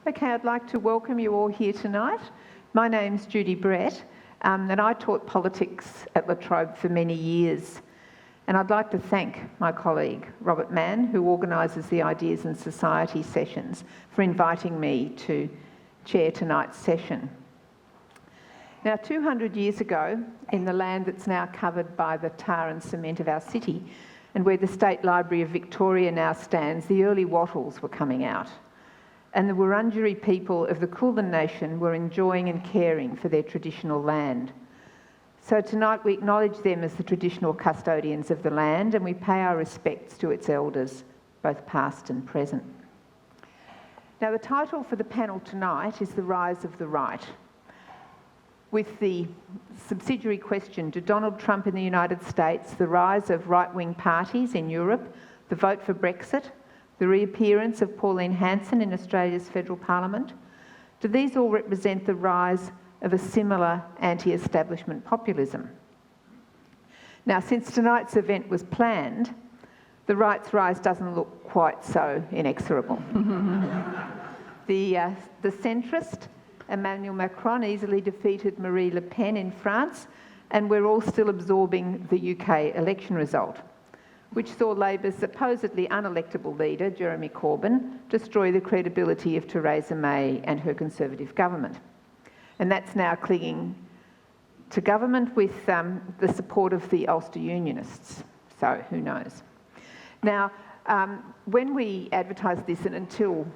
Okay, I'd like to welcome you all here tonight. My name's Judy Brett, and I taught politics at La Trobe for many years. And I'd like to thank my colleague, Robert Manne, who organises the Ideas and Society sessions, for inviting me to chair tonight's session. Now, 200 years ago, in the land that's now covered by the tar and cement of our city, and where the State Library of Victoria now stands, the early wattles were coming out. And the Wurundjeri people of the Kulin Nation were enjoying and caring for their traditional land. So tonight we acknowledge them as the traditional custodians of the land, and we pay our respects to its elders, both past and present. Now, the title for the panel tonight is The Rise of the Right, with the subsidiary question: do Donald Trump in the United States, the rise of right-wing parties in Europe, the vote for Brexit, the reappearance of Pauline Hanson in Australia's federal parliament, do these all represent the rise of a similar anti-establishment populism? Now, since tonight's event was planned, the right's rise doesn't look quite so inexorable. The centrist Emmanuel Macron easily defeated Marine Le Pen in France, and we're all still absorbing the UK election result, which saw Labour's supposedly unelectable leader, Jeremy Corbyn, destroy the credibility of Theresa May and her Conservative government. And that's now clinging to government with the support of the Ulster Unionists. So who knows? Now, when we advertised this, and until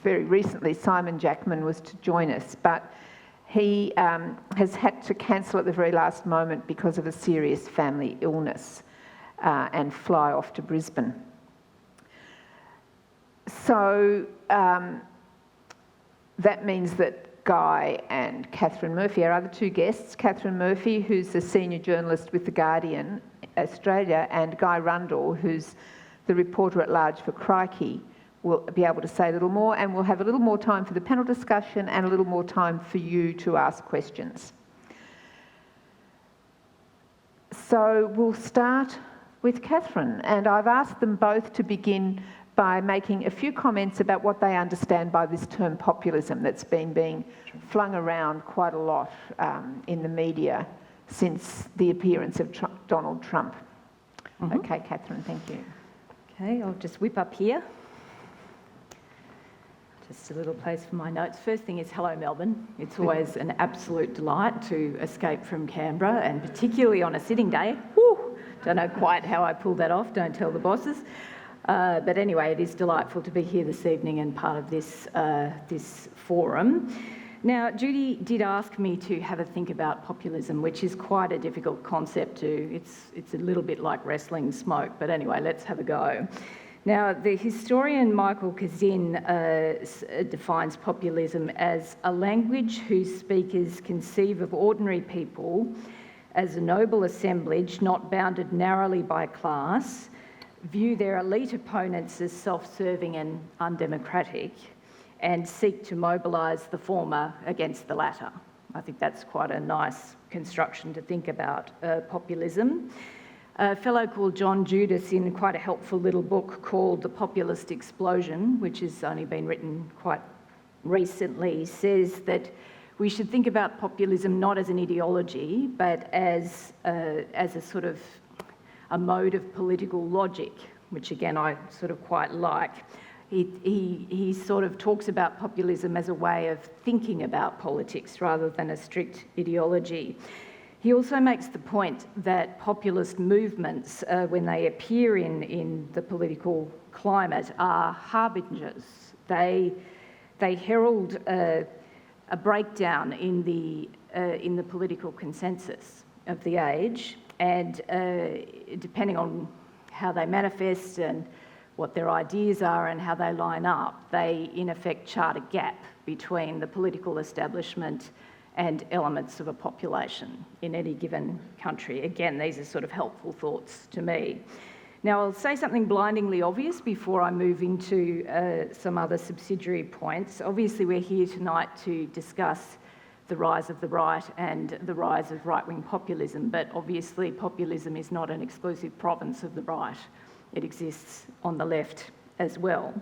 very recently, Simon Jackman was to join us, but he has had to cancel at the very last moment because of a serious family illness and fly off to Brisbane. So that means that Guy and Katharine Murphy, our other two guests, Katharine Murphy, who's a senior journalist with The Guardian Australia, and Guy Rundle, who's the reporter at large for Crikey, will be able to say a little more, and we'll have a little more time for the panel discussion and a little more time for you to ask questions. So we'll start with Katharine, and I've asked them both to begin by making a few comments about what they understand by this term populism that's been being flung around quite a lot in the media since the appearance of Donald Trump. Mm-hmm. Okay, Katharine, thank you. Okay, I'll just whip up here. Just a little place for my notes. First thing is hello, Melbourne. It's always an absolute delight to escape from Canberra, and particularly on a sitting day. Whew, don't know quite how I pulled that off, don't tell the bosses. But anyway, it is delightful to be here this evening and part of this forum. Now, Judy did ask me to have a think about populism, which is quite a difficult concept to. It's a little bit like wrestling smoke, but anyway, let's have a go. Now, the historian Michael Kazin defines populism as a language whose speakers conceive of ordinary people as a noble assemblage not bounded narrowly by class, view their elite opponents as self-serving and undemocratic, and seek to mobilise the former against the latter. I think that's quite a nice construction to think about populism. A fellow called John Judas, in quite a helpful little book called The Populist Explosion, which has only been written quite recently, says that we should think about populism not as an ideology, but as a sort of a mode of political logic, which again I sort of quite like. He sort of talks about populism as a way of thinking about politics rather than a strict ideology. He also makes the point that populist movements, when they appear in the political climate, are harbingers. They herald a breakdown in the political consensus of the age, and depending on how they manifest and what their ideas are and how they line up, they in effect chart a gap between the political establishment and elements of a population in any given country. Again, these are sort of helpful thoughts to me. Now, I'll say something blindingly obvious before I move into some other subsidiary points. Obviously, we're here tonight to discuss the rise of the right and the rise of right-wing populism, but obviously populism is not an exclusive province of the right. It exists on the left as well.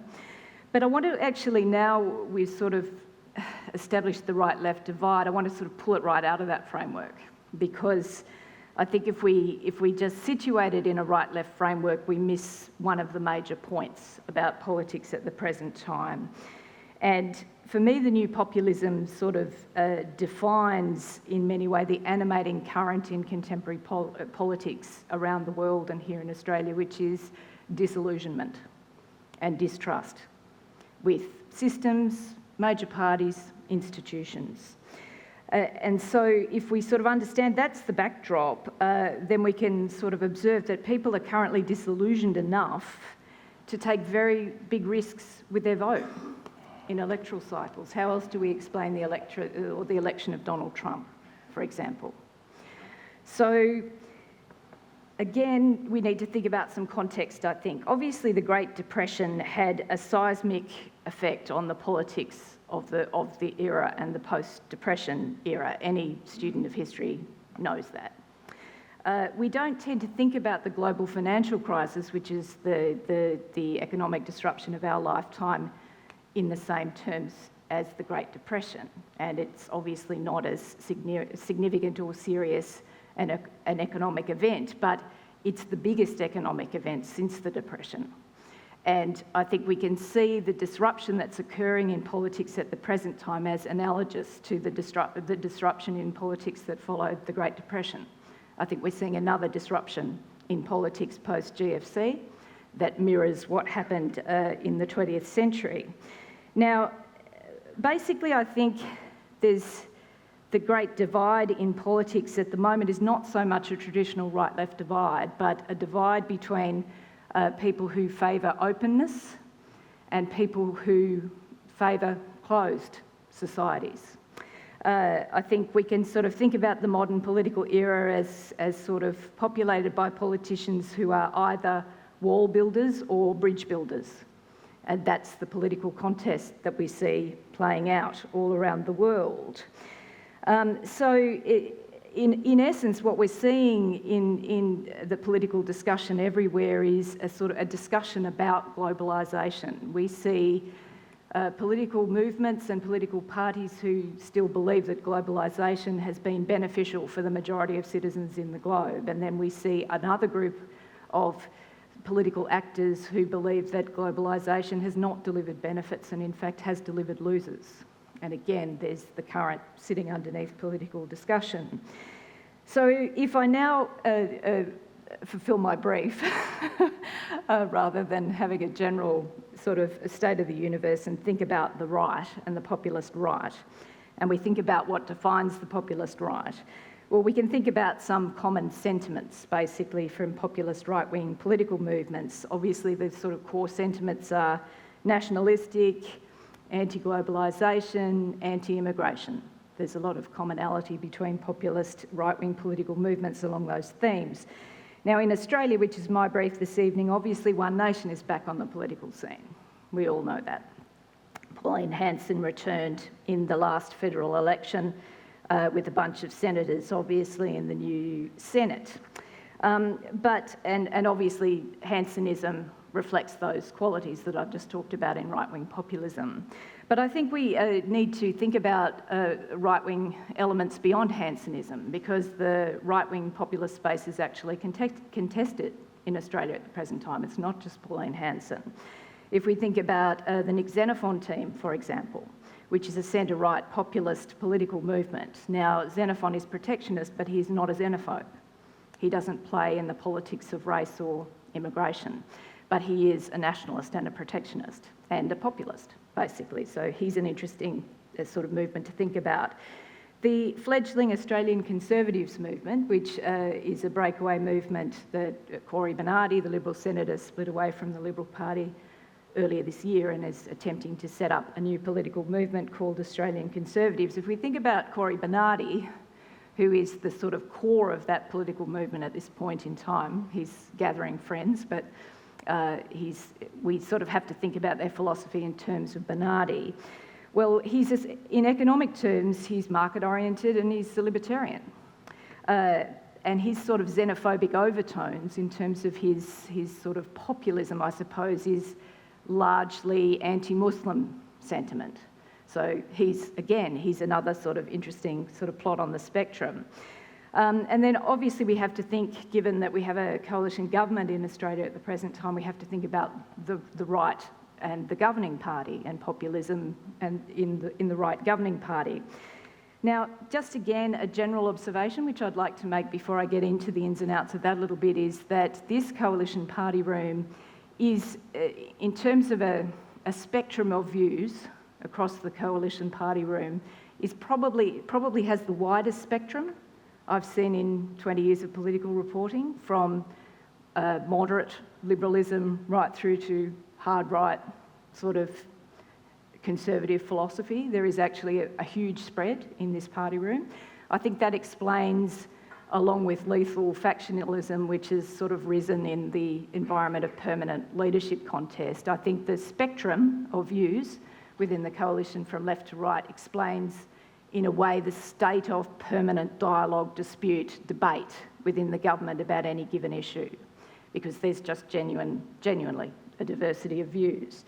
But I want to actually, now we've sort of established the right-left divide, I want to sort of pull it right out of that framework, because I think if we just situate it in a right-left framework, we miss one of the major points about politics at the present time. And for me, the new populism sort of defines, in many ways, the animating current in contemporary politics around the world and here in Australia, which is disillusionment and distrust with systems, major parties, institutions. And so if we sort of understand that's the backdrop, then we can sort of observe that people are currently disillusioned enough to take very big risks with their vote in electoral cycles. How else do we explain the election of Donald Trump, for example? So again, we need to think about some context, I think. Obviously, the Great Depression had a seismic effect on the politics of the era and the post-Depression era. Any student of history knows that. We don't tend to think about the global financial crisis, which is the economic disruption of our lifetime, in the same terms as the Great Depression. And it's obviously not as significant or serious an economic event, but it's the biggest economic event since the Depression. And I think we can see the disruption that's occurring in politics at the present time as analogous to the disruption in politics that followed the Great Depression. I think we're seeing another disruption in politics post-GFC that mirrors what happened in the 20th century. Now, basically, I think there's the great divide in politics at the moment is not so much a traditional right-left divide, but a divide between people who favour openness and people who favour closed societies. I think we can sort of think about the modern political era as sort of populated by politicians who are either wall builders or bridge builders. And that's the political contest that we see playing out all around the world. In essence, what we're seeing in the political discussion everywhere is a sort of a discussion about globalisation. We see political movements and political parties who still believe that globalisation has been beneficial for the majority of citizens in the globe. And then we see another group of political actors who believe that globalisation has not delivered benefits and in fact has delivered losers. And again, there's the current sitting underneath political discussion. So if I now fulfil my brief, rather than having a general sort of state of the universe, and think about the right and the populist right, and we think about what defines the populist right, well, we can think about some common sentiments, basically, from populist right-wing political movements. Obviously, the sort of core sentiments are nationalistic, anti-globalisation, anti-immigration. There's a lot of commonality between populist right-wing political movements along those themes. Now, in Australia, which is my brief this evening, obviously One Nation is back on the political scene. We all know that. Pauline Hanson returned in the last federal election with a bunch of senators, obviously, in the new Senate. And obviously, Hansonism reflects those qualities that I've just talked about in right-wing populism. But I think we need to think about right-wing elements beyond Hansonism, because the right-wing populist space is actually contested in Australia at the present time. It's not just Pauline Hanson. If we think about the Nick Xenophon team, for example, which is a centre-right populist political movement. Now, Xenophon is protectionist, but he is not a xenophobe. He doesn't play in the politics of race or immigration, but he is a nationalist and a protectionist and a populist, basically. So he's an interesting sort of movement to think about. The fledgling Australian Conservatives movement, which is a breakaway movement that Cory Bernardi, the Liberal senator, split away from the Liberal Party earlier this year and is attempting to set up a new political movement called Australian Conservatives. If we think about Cory Bernardi, who is the sort of core of that political movement at this point in time, he's gathering friends, but we sort of have to think about their philosophy in terms of Bernardi. Well, in economic terms, he's market-oriented and he's a libertarian. And his sort of xenophobic overtones in terms of his sort of populism, I suppose, is largely anti-Muslim sentiment. So he's another sort of interesting sort of plot on the spectrum. And then obviously we have to think, given that we have a coalition government in Australia at the present time, we have to think about the right and the governing party and populism and in the right governing party. Now, just again, a general observation which I'd like to make before I get into the ins and outs of that a little bit is that this coalition party room is, in terms of a spectrum of views across the coalition party room, is probably has the widest spectrum I've seen in 20 years of political reporting, from moderate liberalism right through to hard right sort of conservative philosophy. There is actually a huge spread in this party room. I think that explains, along with lethal factionalism, which has sort of risen in the environment of permanent leadership contest. I think the spectrum of views within the coalition from left to right explains, in a way, the state of permanent dialogue, dispute, debate within the government about any given issue, because there's just genuinely a diversity of views.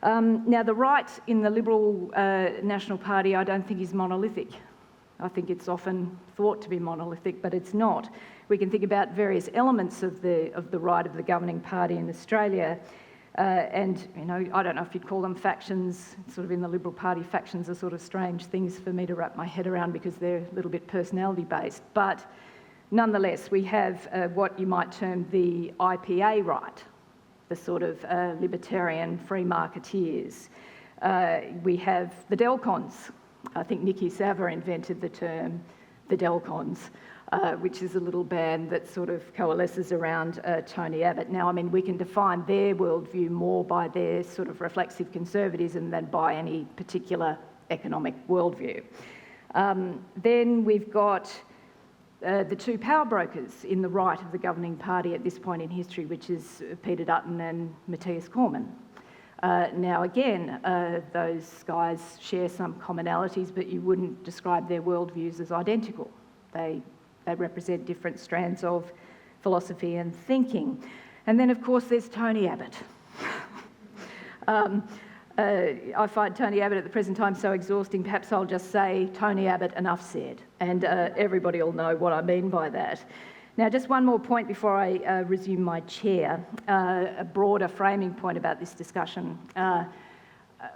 Now, the right in the Liberal National Party, I don't think is monolithic. I think it's often thought to be monolithic, but it's not. We can think about various elements of the right of the governing party in Australia, and I don't know if you'd call them factions. Sort of in the Liberal Party, factions are sort of strange things for me to wrap my head around because they're a little bit personality-based. But nonetheless, we have what you might term the IPA right, the sort of libertarian free marketeers. We have the Delcons. I think Nikki Sava invented the term the Delcons, which is a little band that sort of coalesces around Tony Abbott. Now, I mean, we can define their worldview more by their sort of reflexive conservatism than by any particular economic worldview. Then we've got the two power brokers in the right of the governing party at this point in history, which is Peter Dutton and Matthias Cormann. Now again, those guys share some commonalities, but you wouldn't describe their worldviews as identical. They represent different strands of philosophy and thinking. And then of course there's Tony Abbott. I find Tony Abbott at the present time so exhausting, perhaps I'll just say, Tony Abbott, enough said. And everybody will know what I mean by that. Now, just one more point before I resume my chair, a broader framing point about this discussion.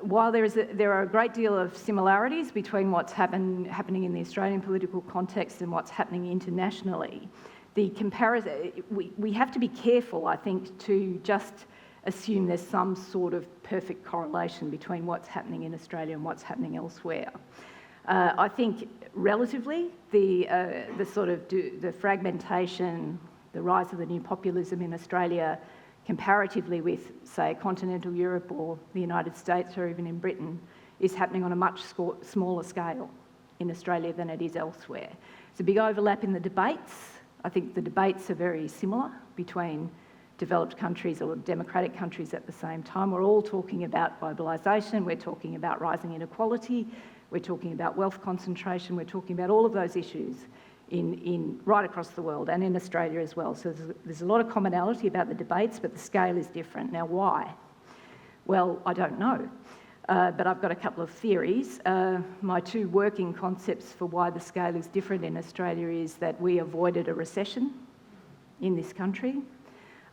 While there are a great deal of similarities between what's happening in the Australian political context and what's happening internationally, the comparison, we have to be careful, I think, to just assume there's some sort of perfect correlation between what's happening in Australia and what's happening elsewhere. I think relatively, the fragmentation, the rise of the new populism in Australia, comparatively with, say, continental Europe or the United States or even in Britain, is happening on a much smaller scale in Australia than it is elsewhere. There's a big overlap in the debates. I think the debates are very similar between developed countries or democratic countries at the same time. We're all talking about globalisation, we're talking about rising inequality, we're talking about wealth concentration, we're talking about all of those issues in right across the world and in Australia as well. So there's a lot of commonality about the debates, but the scale is different. Now, why? Well, I don't know, but I've got a couple of theories. My two working concepts for why the scale is different in Australia is that we avoided a recession in this country.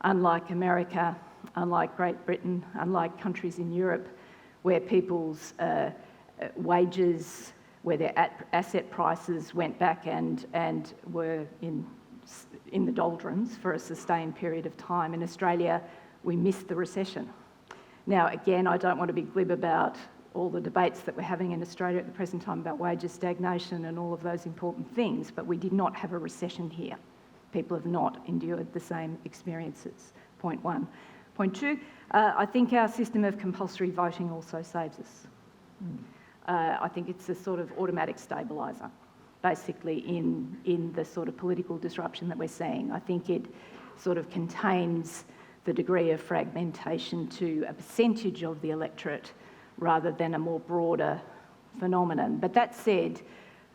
Unlike America, unlike Great Britain, unlike countries in Europe, where people's wages, where their asset prices went back and were in the doldrums for a sustained period of time. In Australia, we missed the recession. Now, again, I don't want to be glib about all the debates that we're having in Australia at the present time about wages stagnation and all of those important things, but we did not have a recession here. People have not endured the same experiences, point one. Point two, I think our system of compulsory voting also saves us. I think it's a sort of automatic stabiliser, basically, in the sort of political disruption that we're seeing. I think it sort of contains the degree of fragmentation to a percentage of the electorate rather than a more broader phenomenon. But that said,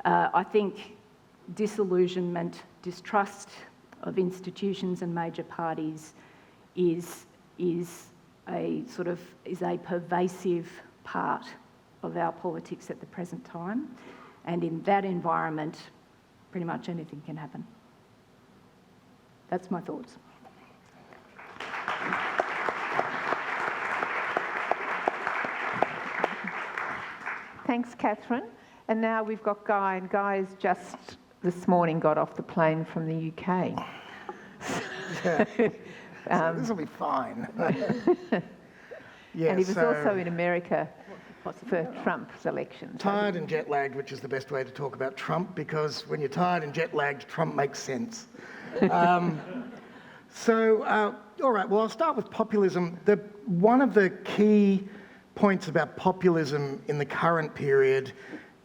I think disillusionment, distrust of institutions and major parties is a pervasive part of our politics at the present time. And in that environment, pretty much anything can happen. That's my thoughts. Thanks, Katharine. And now we've got Guy, and Guy's just this morning got off the plane from the UK. Yeah. So this will be fine. Yeah, and he was also in America for Trump's election. Tired and jet lagged, which is the best way to talk about Trump, because when you're tired and jet lagged, Trump makes sense. All right, well, I'll start with populism. One of the key points about populism in the current period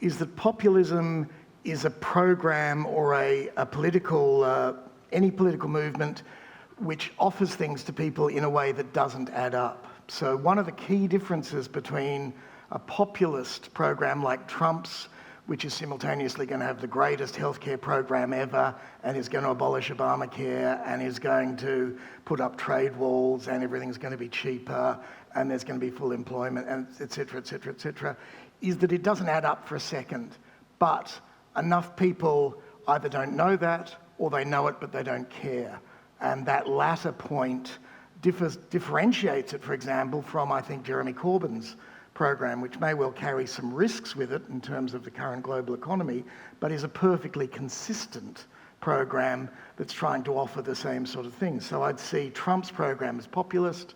is that populism is a program or a political, any political movement which offers things to people in a way that doesn't add up. So one of the key differences between a populist program like Trump's, which is simultaneously going to have the greatest healthcare program ever and is going to abolish Obamacare and is going to put up trade walls and everything's going to be cheaper and there's going to be full employment and et cetera, is that it doesn't add up for a second. But enough people either don't know that or they know it but they don't care. And that latter point differentiates it, for example, from, I think, Jeremy Corbyn's program, which may well carry some risks with it in terms of the current global economy, but is a perfectly consistent program that's trying to offer the same sort of thing. So I'd see Trump's program as populist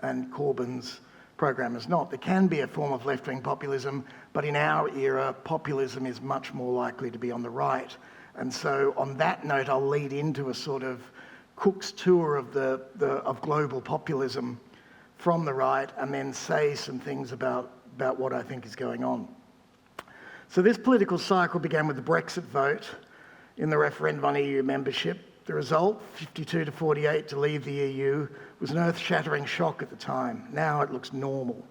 and Corbyn's program as not. There can be a form of left-wing populism, but in our era, populism is much more likely to be on the right. And so on that note, I'll lead into a sort of Cook's tour of global populism from the right and then say some things about what I think is going on. So this political cycle began with the Brexit vote in the referendum on EU membership. The result, 52 to 48 to leave the EU, was an earth-shattering shock at the time. Now it looks normal.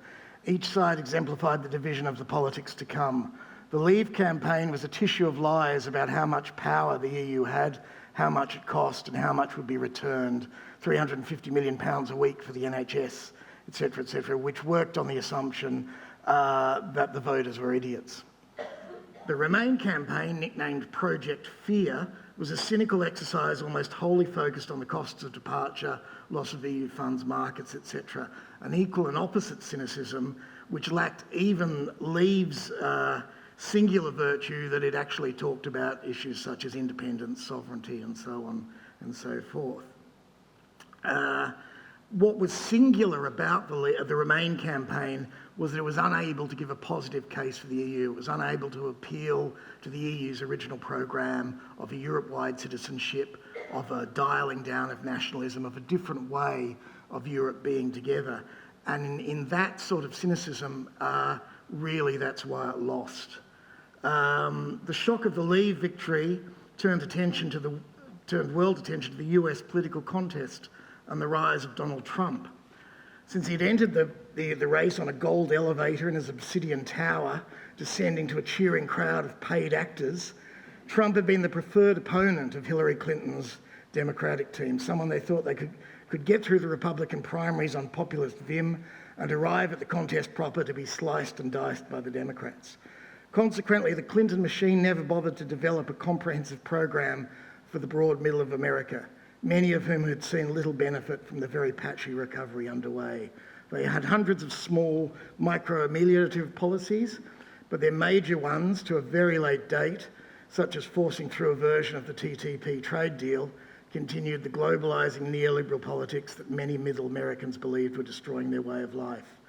Each side exemplified the division of the politics to come. The Leave campaign was a tissue of lies about how much power the EU had, how much it cost and how much would be returned, £350 million a week for the NHS, et cetera, which worked on the assumption that the voters were idiots. The Remain campaign, nicknamed Project Fear, was a cynical exercise almost wholly focused on the costs of departure, loss of EU funds, markets, etc. An equal and opposite cynicism, which lacked even Leave's singular virtue that it actually talked about issues such as independence, sovereignty, and so on and so forth. What was singular about the Remain campaign was that it was unable to give a positive case for the EU. It was unable to appeal to the EU's original program of a Europe-wide citizenship, of a dialling down of nationalism, of a different way of Europe being together. And in that sort of cynicism, really that's why it lost. The shock of the Leave victory turned world attention to the US political contest and the rise of Donald Trump. Since he'd entered the race on a gold elevator in his obsidian tower, descending to a cheering crowd of paid actors, Trump had been the preferred opponent of Hillary Clinton's Democratic team, someone they thought they could get through the Republican primaries on populist vim and arrive at the contest proper to be sliced and diced by the Democrats. Consequently, the Clinton machine never bothered to develop a comprehensive program for the broad middle of America, many of whom had seen little benefit from the very patchy recovery underway. They had hundreds of small micro-ameliorative policies, but their major ones, to a very late date, such as forcing through a version of the TTP trade deal, continued the globalising neoliberal politics that many middle Americans believed were destroying their way of life.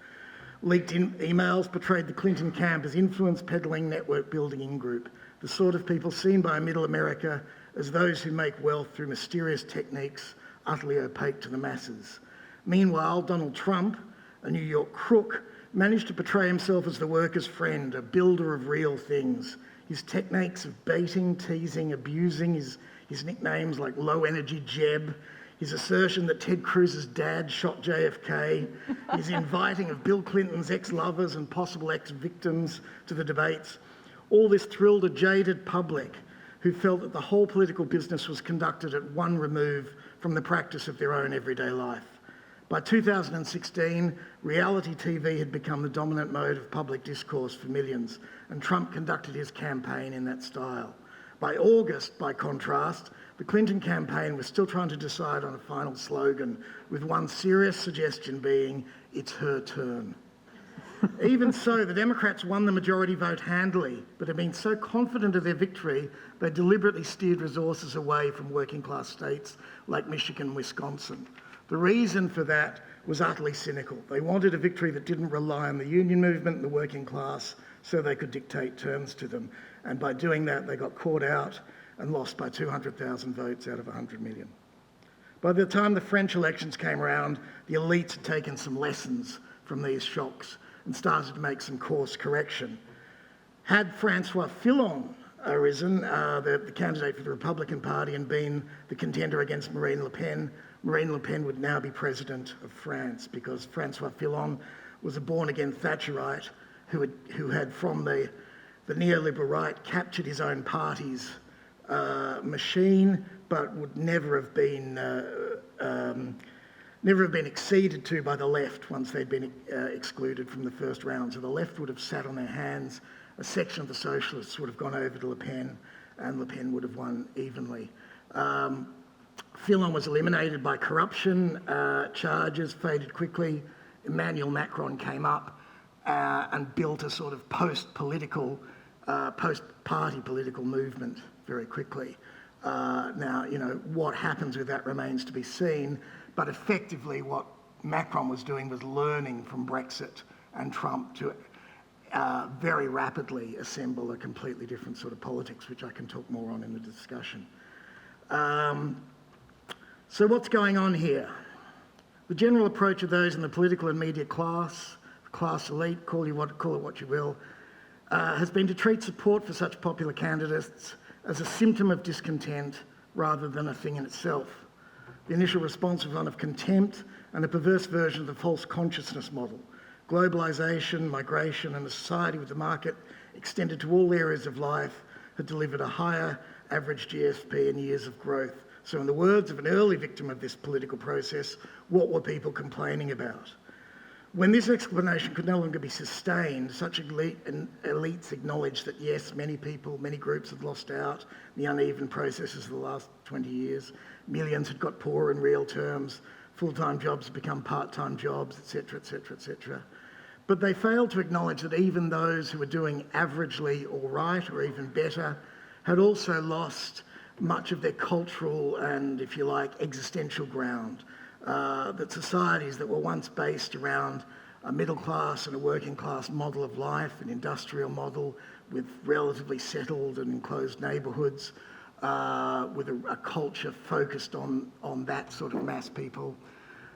Leaked emails portrayed the Clinton camp as influence peddling, network building in-group, the sort of people seen by middle America as those who make wealth through mysterious techniques utterly opaque to the masses. Meanwhile, Donald Trump, a New York crook, managed to portray himself as the workers' friend, a builder of real things. His techniques of baiting, teasing, abusing, his nicknames like Low Energy Jeb, his assertion that Ted Cruz's dad shot JFK, his inviting of Bill Clinton's ex-lovers and possible ex-victims to the debates, all this thrilled a jaded public who felt that the whole political business was conducted at one remove from the practice of their own everyday life. By 2016, reality TV had become the dominant mode of public discourse for millions, and Trump conducted his campaign in that style. By August, by contrast, the Clinton campaign was still trying to decide on a final slogan, with one serious suggestion being, "It's her turn." Even so, the Democrats won the majority vote handily, but had been so confident of their victory, they deliberately steered resources away from working class states like Michigan and Wisconsin. The reason for that was utterly cynical. They wanted a victory that didn't rely on the union movement and the working class so they could dictate terms to them. And by doing that, they got caught out and lost by 200,000 votes out of 100 million. By the time the French elections came around, the elites had taken some lessons from these shocks and started to make some course correction. Had Francois Fillon arisen, the candidate for the Republican Party, and been the contender against Marine Le Pen would now be president of France, because Francois Fillon was a born-again Thatcherite who had from the neoliberal right captured his own party's machine, but would never have been acceded to by the left once they'd been excluded from the first round. So the left would have sat on their hands, a section of the socialists would have gone over to Le Pen, and Le Pen would have won evenly. Fillon was eliminated by corruption charges, faded quickly. Emmanuel Macron came up and built a sort of post-party political movement very quickly. Now, what happens with that remains to be seen, but effectively what Macron was doing was learning from Brexit and Trump to very rapidly assemble a completely different sort of politics, which I can talk more on in the discussion. So what's going on here? The general approach of those in the political and media class elite, call it what you will, has been to treat support for such popular candidates as a symptom of discontent rather than a thing in itself. The initial response was one of contempt and a perverse version of the false consciousness model. Globalisation, migration, and a society with the market extended to all areas of life had delivered a higher average GSP and years of growth. So in the words of an early victim of this political process, what were people complaining about? When this explanation could no longer be sustained, such elites acknowledged that yes, many people, many groups had lost out in the uneven processes of the last 20 years. Millions had got poorer in real terms. Full-time jobs had become part-time jobs, etc., etc., etc. But they failed to acknowledge that even those who were doing averagely all right or even better had also lost much of their cultural and, if you like, existential ground. That societies that were once based around a middle class and a working class model of life, an industrial model with relatively settled and enclosed neighbourhoods, with a culture focused on that sort of mass people,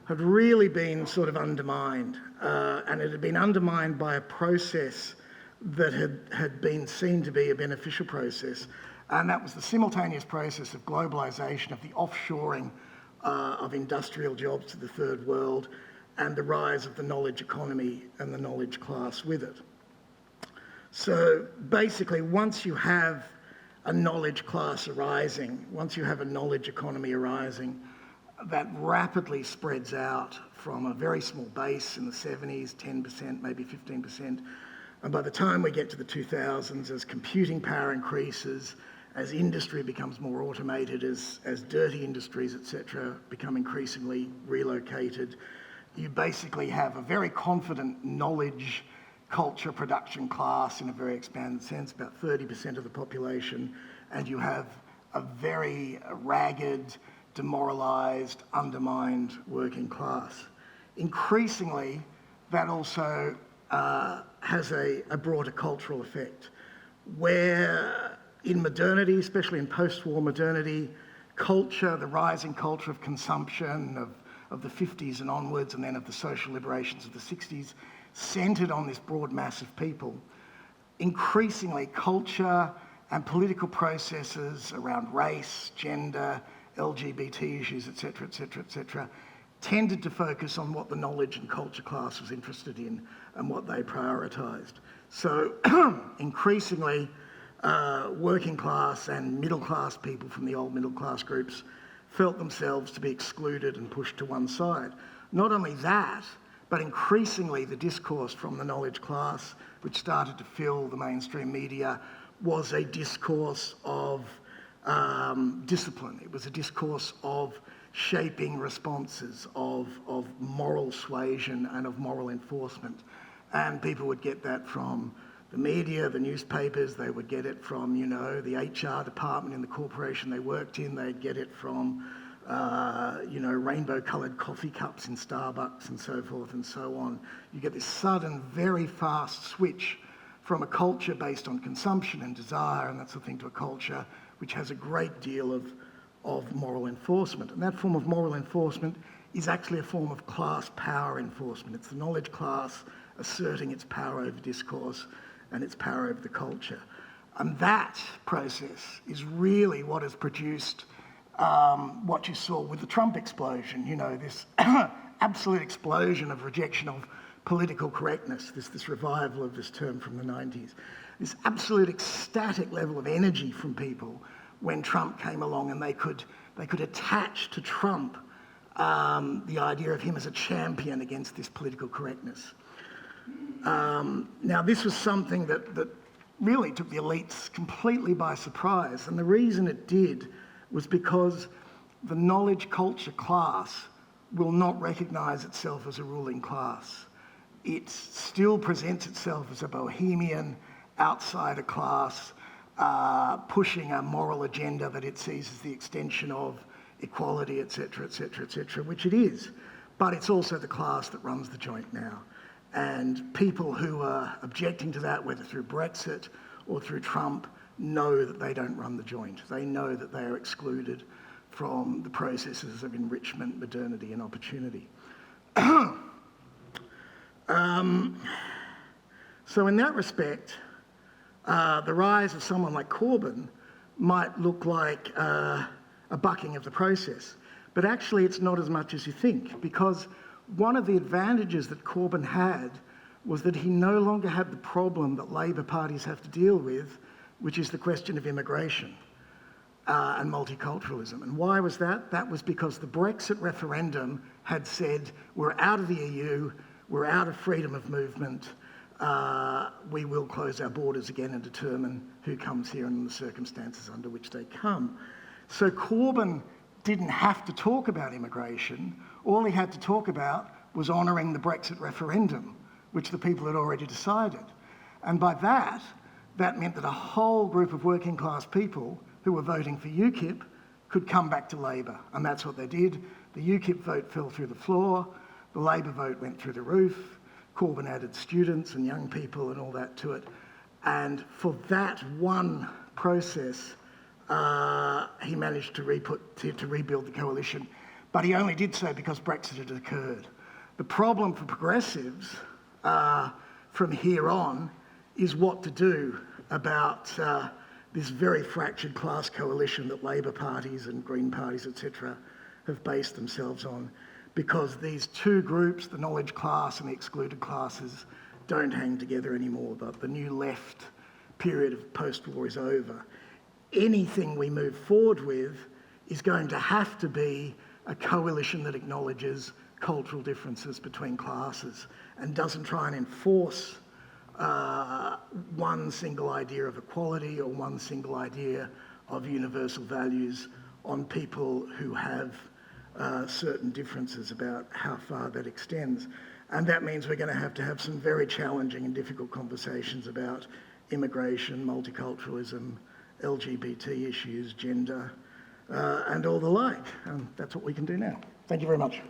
had really been sort of undermined. And it had been undermined by a process that had been seen to be a beneficial process. And that was the simultaneous process of globalisation, of the offshoring of industrial jobs to the third world, and the rise of the knowledge economy and the knowledge class with it. So basically, once you have a knowledge class arising, once you have a knowledge economy arising, that rapidly spreads out from a very small base in the 70s, 10%, maybe 15%. And by the time we get to the 2000s, as computing power increases, as industry becomes more automated, as dirty industries, etc., become increasingly relocated, you basically have a very confident knowledge culture production class in a very expanded sense, about 30% of the population, and you have a very ragged, demoralised, undermined working class. Increasingly, that also has a broader cultural effect, where in modernity, especially in post-war modernity, culture, the rising culture of consumption of the 50s and onwards, and then of the social liberations of the 60s, centred on this broad mass of people. Increasingly, culture and political processes around race, gender, LGBT issues, etc., etc., etc., tended to focus on what the knowledge and culture class was interested in and what they prioritised. So increasingly, working class and middle class people from the old middle class groups felt themselves to be excluded and pushed to one side. Not only that, but increasingly the discourse from the knowledge class, which started to fill the mainstream media, was a discourse of discipline. It was a discourse of shaping responses, of moral suasion and of moral enforcement. And people would get that from the media, the newspapers, they would get it from, you know, the HR department in the corporation they worked in, they'd get it from, you know, rainbow-coloured coffee cups in Starbucks and so forth and so on. You get this sudden, very fast switch from a culture based on consumption and desire and that sort of thing to a culture which has a great deal of moral enforcement. And that form of moral enforcement is actually a form of class power enforcement. It's the knowledge class asserting its power over discourse and its power over the culture. And that process is really what has produced what you saw with the Trump explosion, you know, this absolute explosion of rejection of political correctness, this revival of this term from the 90s, this absolute ecstatic level of energy from people when Trump came along, and they could attach to Trump the idea of him as a champion against this political correctness. Now, this was something that really took the elites completely by surprise, and the reason it did was because the knowledge culture class will not recognise itself as a ruling class. It still presents itself as a bohemian outsider class, pushing a moral agenda that it sees as the extension of equality, etc., etc., etc., which it is. But it's also the class that runs the joint now. And people who are objecting to that, whether through Brexit or through Trump, know that they don't run the joint. They know that they are excluded from the processes of enrichment, modernity, and opportunity. So in that respect, the rise of someone like Corbyn might look like a bucking of the process. But actually it's not as much as you think, because one of the advantages that Corbyn had was that he no longer had the problem that Labor parties have to deal with, which is the question of immigration and multiculturalism. And why was that? That was because the Brexit referendum had said, we're out of the EU, we're out of freedom of movement, we will close our borders again and determine who comes here and the circumstances under which they come. So Corbyn didn't have to talk about immigration. All he had to talk about was honouring the Brexit referendum, which the people had already decided. And by that meant that a whole group of working class people who were voting for UKIP could come back to Labor. And that's what they did. The UKIP vote fell through the floor. The Labor vote went through the roof. Corbyn added students and young people and all that to it. And for that one process, he managed to rebuild the coalition. But he only did so because Brexit had occurred. The problem for progressives from here on is what to do about this very fractured class coalition that Labor parties and Green parties, etc., have based themselves on. Because these two groups, the knowledge class and the excluded classes, don't hang together anymore. The new left period of post-war is over. Anything we move forward with is going to have to be a coalition that acknowledges cultural differences between classes and doesn't try and enforce one single idea of equality or one single idea of universal values on people who have certain differences about how far that extends. And that means we're going to have some very challenging and difficult conversations about immigration, multiculturalism, LGBT issues, gender, and all the like. And that's what we can do now. Thank you very much.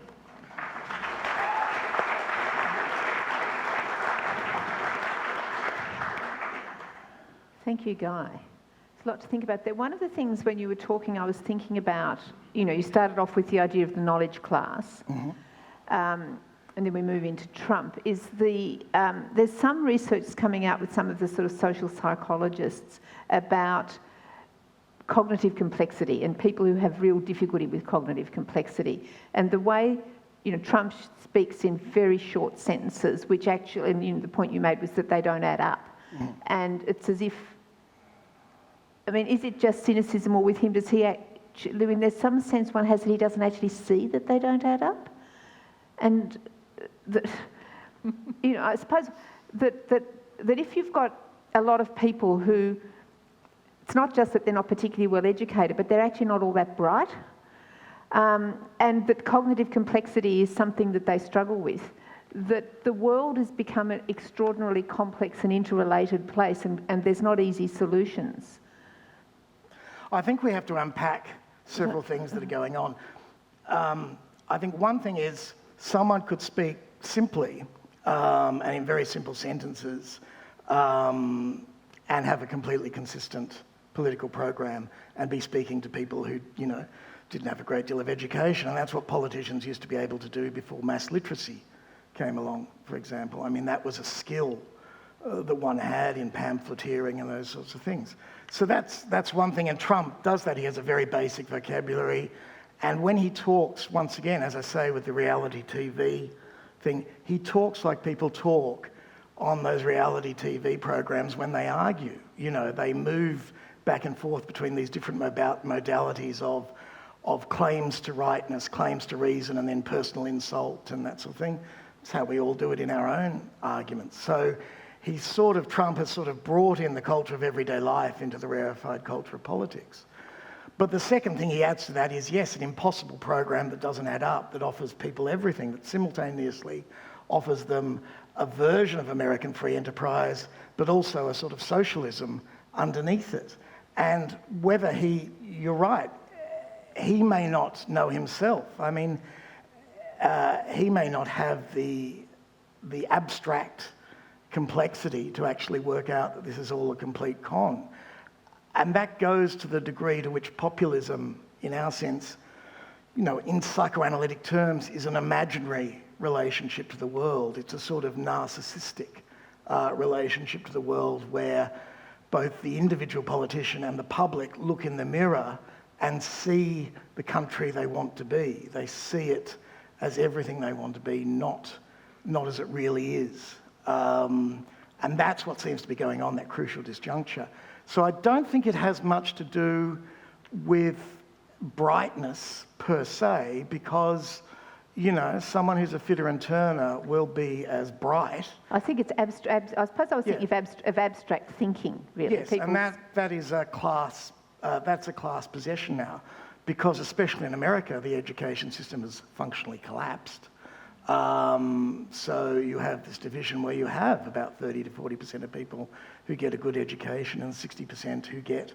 Thank you, Guy. There's a lot to think about there. One of the things when you were talking, I was thinking about, you know, you started off with the idea of the knowledge class, and then we move into Trump, is there's some research coming out with some of the sort of social psychologists about cognitive complexity and people who have real difficulty with cognitive complexity. And the way, you know, Trump speaks in very short sentences, which actually, and you know, the point you made was that they don't add up. And it's as if, I mean, is it just cynicism, or with him, does he actually, I mean, there's some sense one has that he doesn't actually see that they don't add up? And that, I suppose that if you've got a lot of people who, it's not just that they're not particularly well educated, but they're actually not all that bright, and that cognitive complexity is something that they struggle with, that the world has become an extraordinarily complex and interrelated place, and there's not easy solutions. I think we have to unpack several things that are going on. I think one thing is someone could speak simply and in very simple sentences and have a completely consistent political program and be speaking to people who, didn't have a great deal of education. And that's what politicians used to be able to do before mass literacy came along, for example. I mean, that was a skill that one had in pamphleteering and those sorts of things. So that's one thing, and Trump does that. He has a very basic vocabulary. And when he talks, once again, as I say, with the reality TV thing, he talks like people talk on those reality TV programs when they argue. They move back and forth between these different modalities of claims to rightness, claims to reason, and then personal insult and that sort of thing. It's how we all do it in our own arguments. So Trump has sort of brought in the culture of everyday life into the rarefied culture of politics. But the second thing he adds to that is, yes, an impossible program that doesn't add up, that offers people everything, that simultaneously offers them a version of American free enterprise, but also a sort of socialism underneath it. And whether you're right, he may not know himself. I mean, he may not have the abstract complexity to actually work out that this is all a complete con. And that goes to the degree to which populism, in our sense, in psychoanalytic terms, is an imaginary relationship to the world. It's a sort of narcissistic relationship to the world where both the individual politician and the public look in the mirror and see the country they want to be. They see it as everything they want to be, not as it really is. And that's what seems to be going on, that crucial disjuncture. So I don't think it has much to do with brightness per se, because, someone who's a fitter and turner will be as bright. I think it's abstract. I suppose I was thinking of abstract thinking, really. Yes, and that is a class. That's a class possession now, because especially in America, the education system has functionally collapsed. So you have this division where you have about 30 to 40% of people who get a good education and 60% who get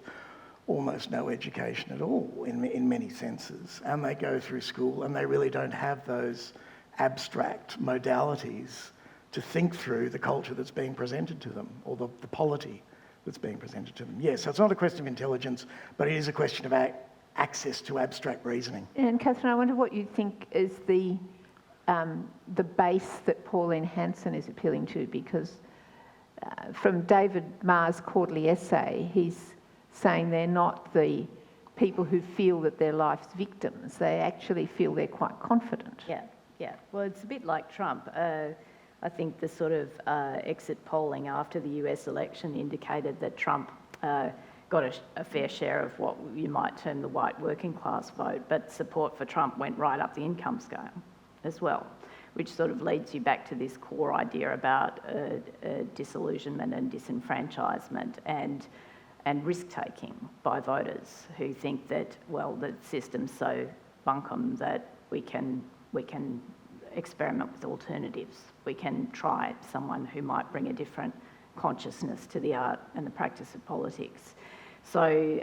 almost no education at all in many senses. And they go through school and they really don't have those abstract modalities to think through the culture that's being presented to them, or the polity that's being presented to them. Yes, so it's not a question of intelligence, but it is a question of access to abstract reasoning. And Katharine, I wonder what you think is the base that Pauline Hanson is appealing to, because from David Marr's quarterly essay, he's saying they're not the people who feel that they're life's victims. They actually feel they're quite confident. Yeah. Well, it's a bit like Trump. I think the sort of exit polling after the US election indicated that Trump got a fair share of what you might term the white working class vote, but support for Trump went right up the income scale as well, which sort of leads you back to this core idea about disillusionment and disenfranchisement and risk-taking by voters who think that, well, the system's so bunkum that we can experiment with alternatives. We can try someone who might bring a different consciousness to the art and the practice of politics. So,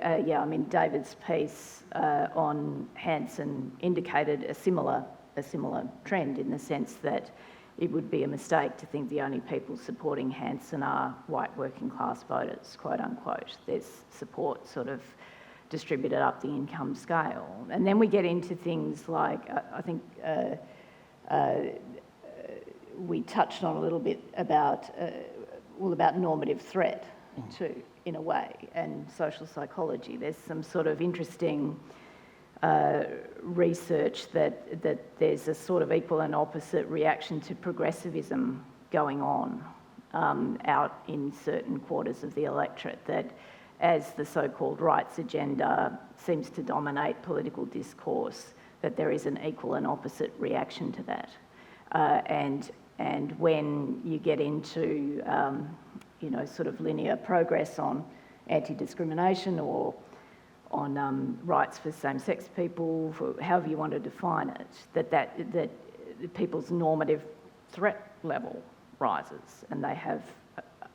David's piece on Hanson indicated a similar trend, in the sense that it would be a mistake to think the only people supporting Hanson are white working class voters, quote unquote. There's support sort of distributed up the income scale. And then we get into things like, I think we touched on a little bit about normative threat too, in a way, and social psychology. There's some sort of interesting research that there's a sort of equal and opposite reaction to progressivism going on out in certain quarters of the electorate, that as the so-called rights agenda seems to dominate political discourse, that there is an equal and opposite reaction to that. And when you get into sort of linear progress on anti-discrimination or on rights for same-sex people, for however you want to define it, that people's normative threat level rises and they have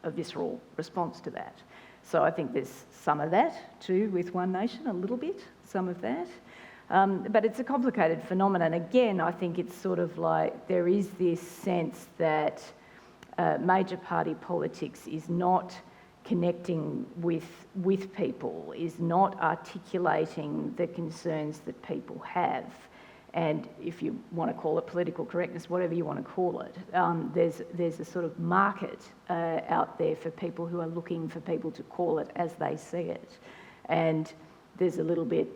a visceral response to that. So I think there's some of that too with One Nation, a little bit, some of that. But it's a complicated phenomenon. Again, I think it's sort of like there is this sense that major party politics is not connecting with people, is not articulating the concerns that people have. And if you want to call it political correctness, whatever you want to call it, there's a sort of market out there for people who are looking for people to call it as they see it. And there's a little bit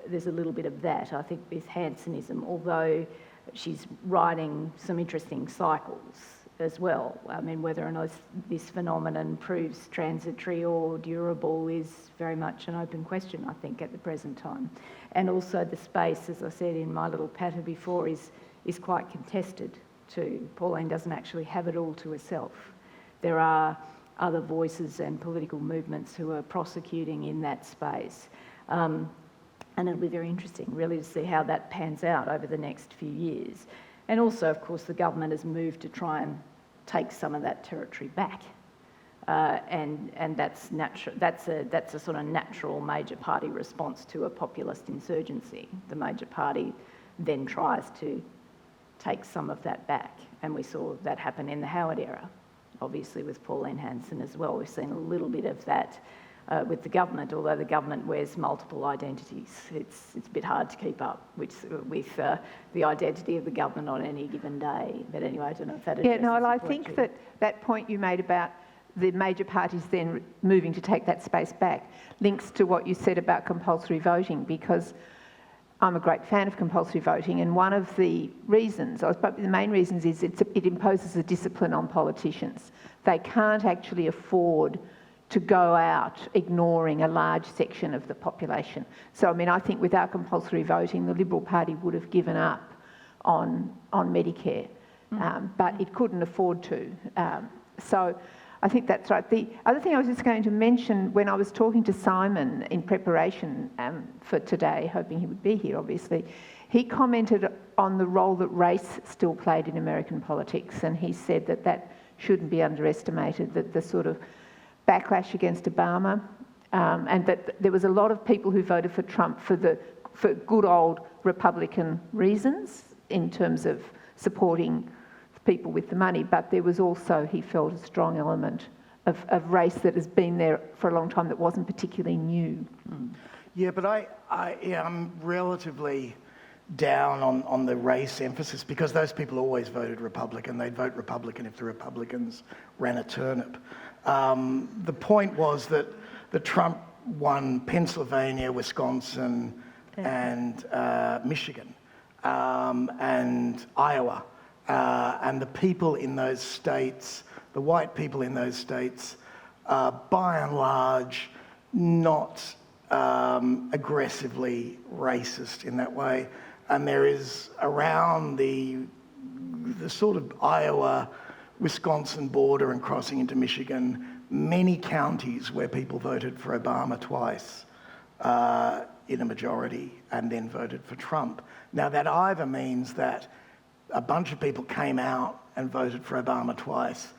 of that, I think, with Hansonism, although she's riding some interesting cycles as well. I mean, whether or not this phenomenon proves transitory or durable is very much an open question, I think, at the present time. And also the space, as I said in my little patter before, is quite contested too. Pauline doesn't actually have it all to herself. There are other voices and political movements who are prosecuting in that space. And it'll be very interesting, really, to see how that pans out over the next few years. And also, of course, the government has moved to try and take some of that territory back. And that's natural. That's a sort of natural major party response to a populist insurgency. The major party then tries to take some of that back. And we saw that happen in the Howard era, obviously with Pauline Hanson as well. We've seen a little bit of that with the government, although the government wears multiple identities. It's a bit hard to keep up with the identity of the government on any given day. But anyway, I don't know if that addresses I think that point you made about the major parties then moving to take that space back links to what you said about compulsory voting, because I'm a great fan of compulsory voting, and one of the reasons, or the main reasons, is it imposes a discipline on politicians. They can't actually afford to go out ignoring a large section of the population. So, I mean, I think without compulsory voting, the Liberal Party would have given up on Medicare, but it couldn't afford to. So I think that's right. The other thing I was just going to mention, when I was talking to Simon in preparation for today, hoping he would be here, obviously, he commented on the role that race still played in American politics, and he said that shouldn't be underestimated, that the sort of backlash against Obama, and that there was a lot of people who voted for Trump for good old Republican reasons in terms of supporting people with the money, but there was also, he felt, a strong element of race that has been there for a long time that wasn't particularly new. Yeah, but I'm relatively down on the race emphasis, because those people always voted Republican. They'd vote Republican if the Republicans ran a turnip. The point was that Trump won Pennsylvania, Wisconsin, and Michigan, and Iowa. And the people in those states, the white people in those states, by and large, not aggressively racist in that way. And there is around the sort of Iowa, Wisconsin border and crossing into Michigan, many counties where people voted for Obama twice in a majority and then voted for Trump. Now, that either means that a bunch of people came out and voted for Obama twice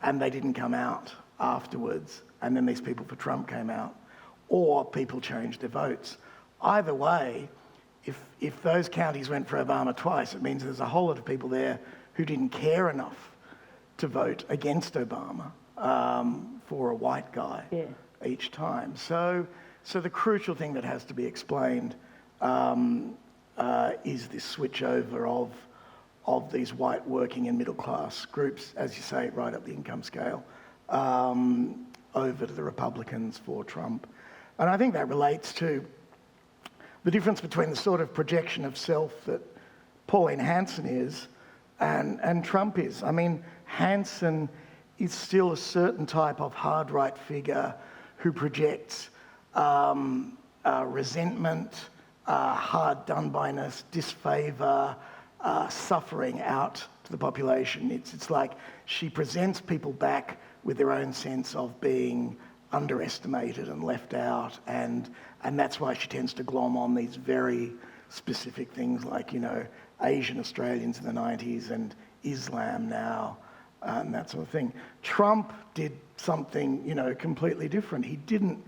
and they didn't come out afterwards, and then these people for Trump came out, or people changed their votes. Either way, if those counties went for Obama twice, it means there's a whole lot of people there who didn't care enough to vote against Obama for a white guy each time. So the crucial thing that has to be explained is this switch over of these white working and middle class groups, as you say, right up the income scale, over to the Republicans for Trump. And I think that relates to the difference between the sort of projection of self that Pauline Hanson is and Trump is. I mean, Hanson is still a certain type of hard right figure who projects resentment, hard done-byness, disfavour, suffering out to the population. It's like she presents people back with their own sense of being underestimated and left out, and that's why she tends to glom on these very specific things like, Asian Australians in the 90s and Islam now, and that sort of thing. Trump did something, completely different. He didn't,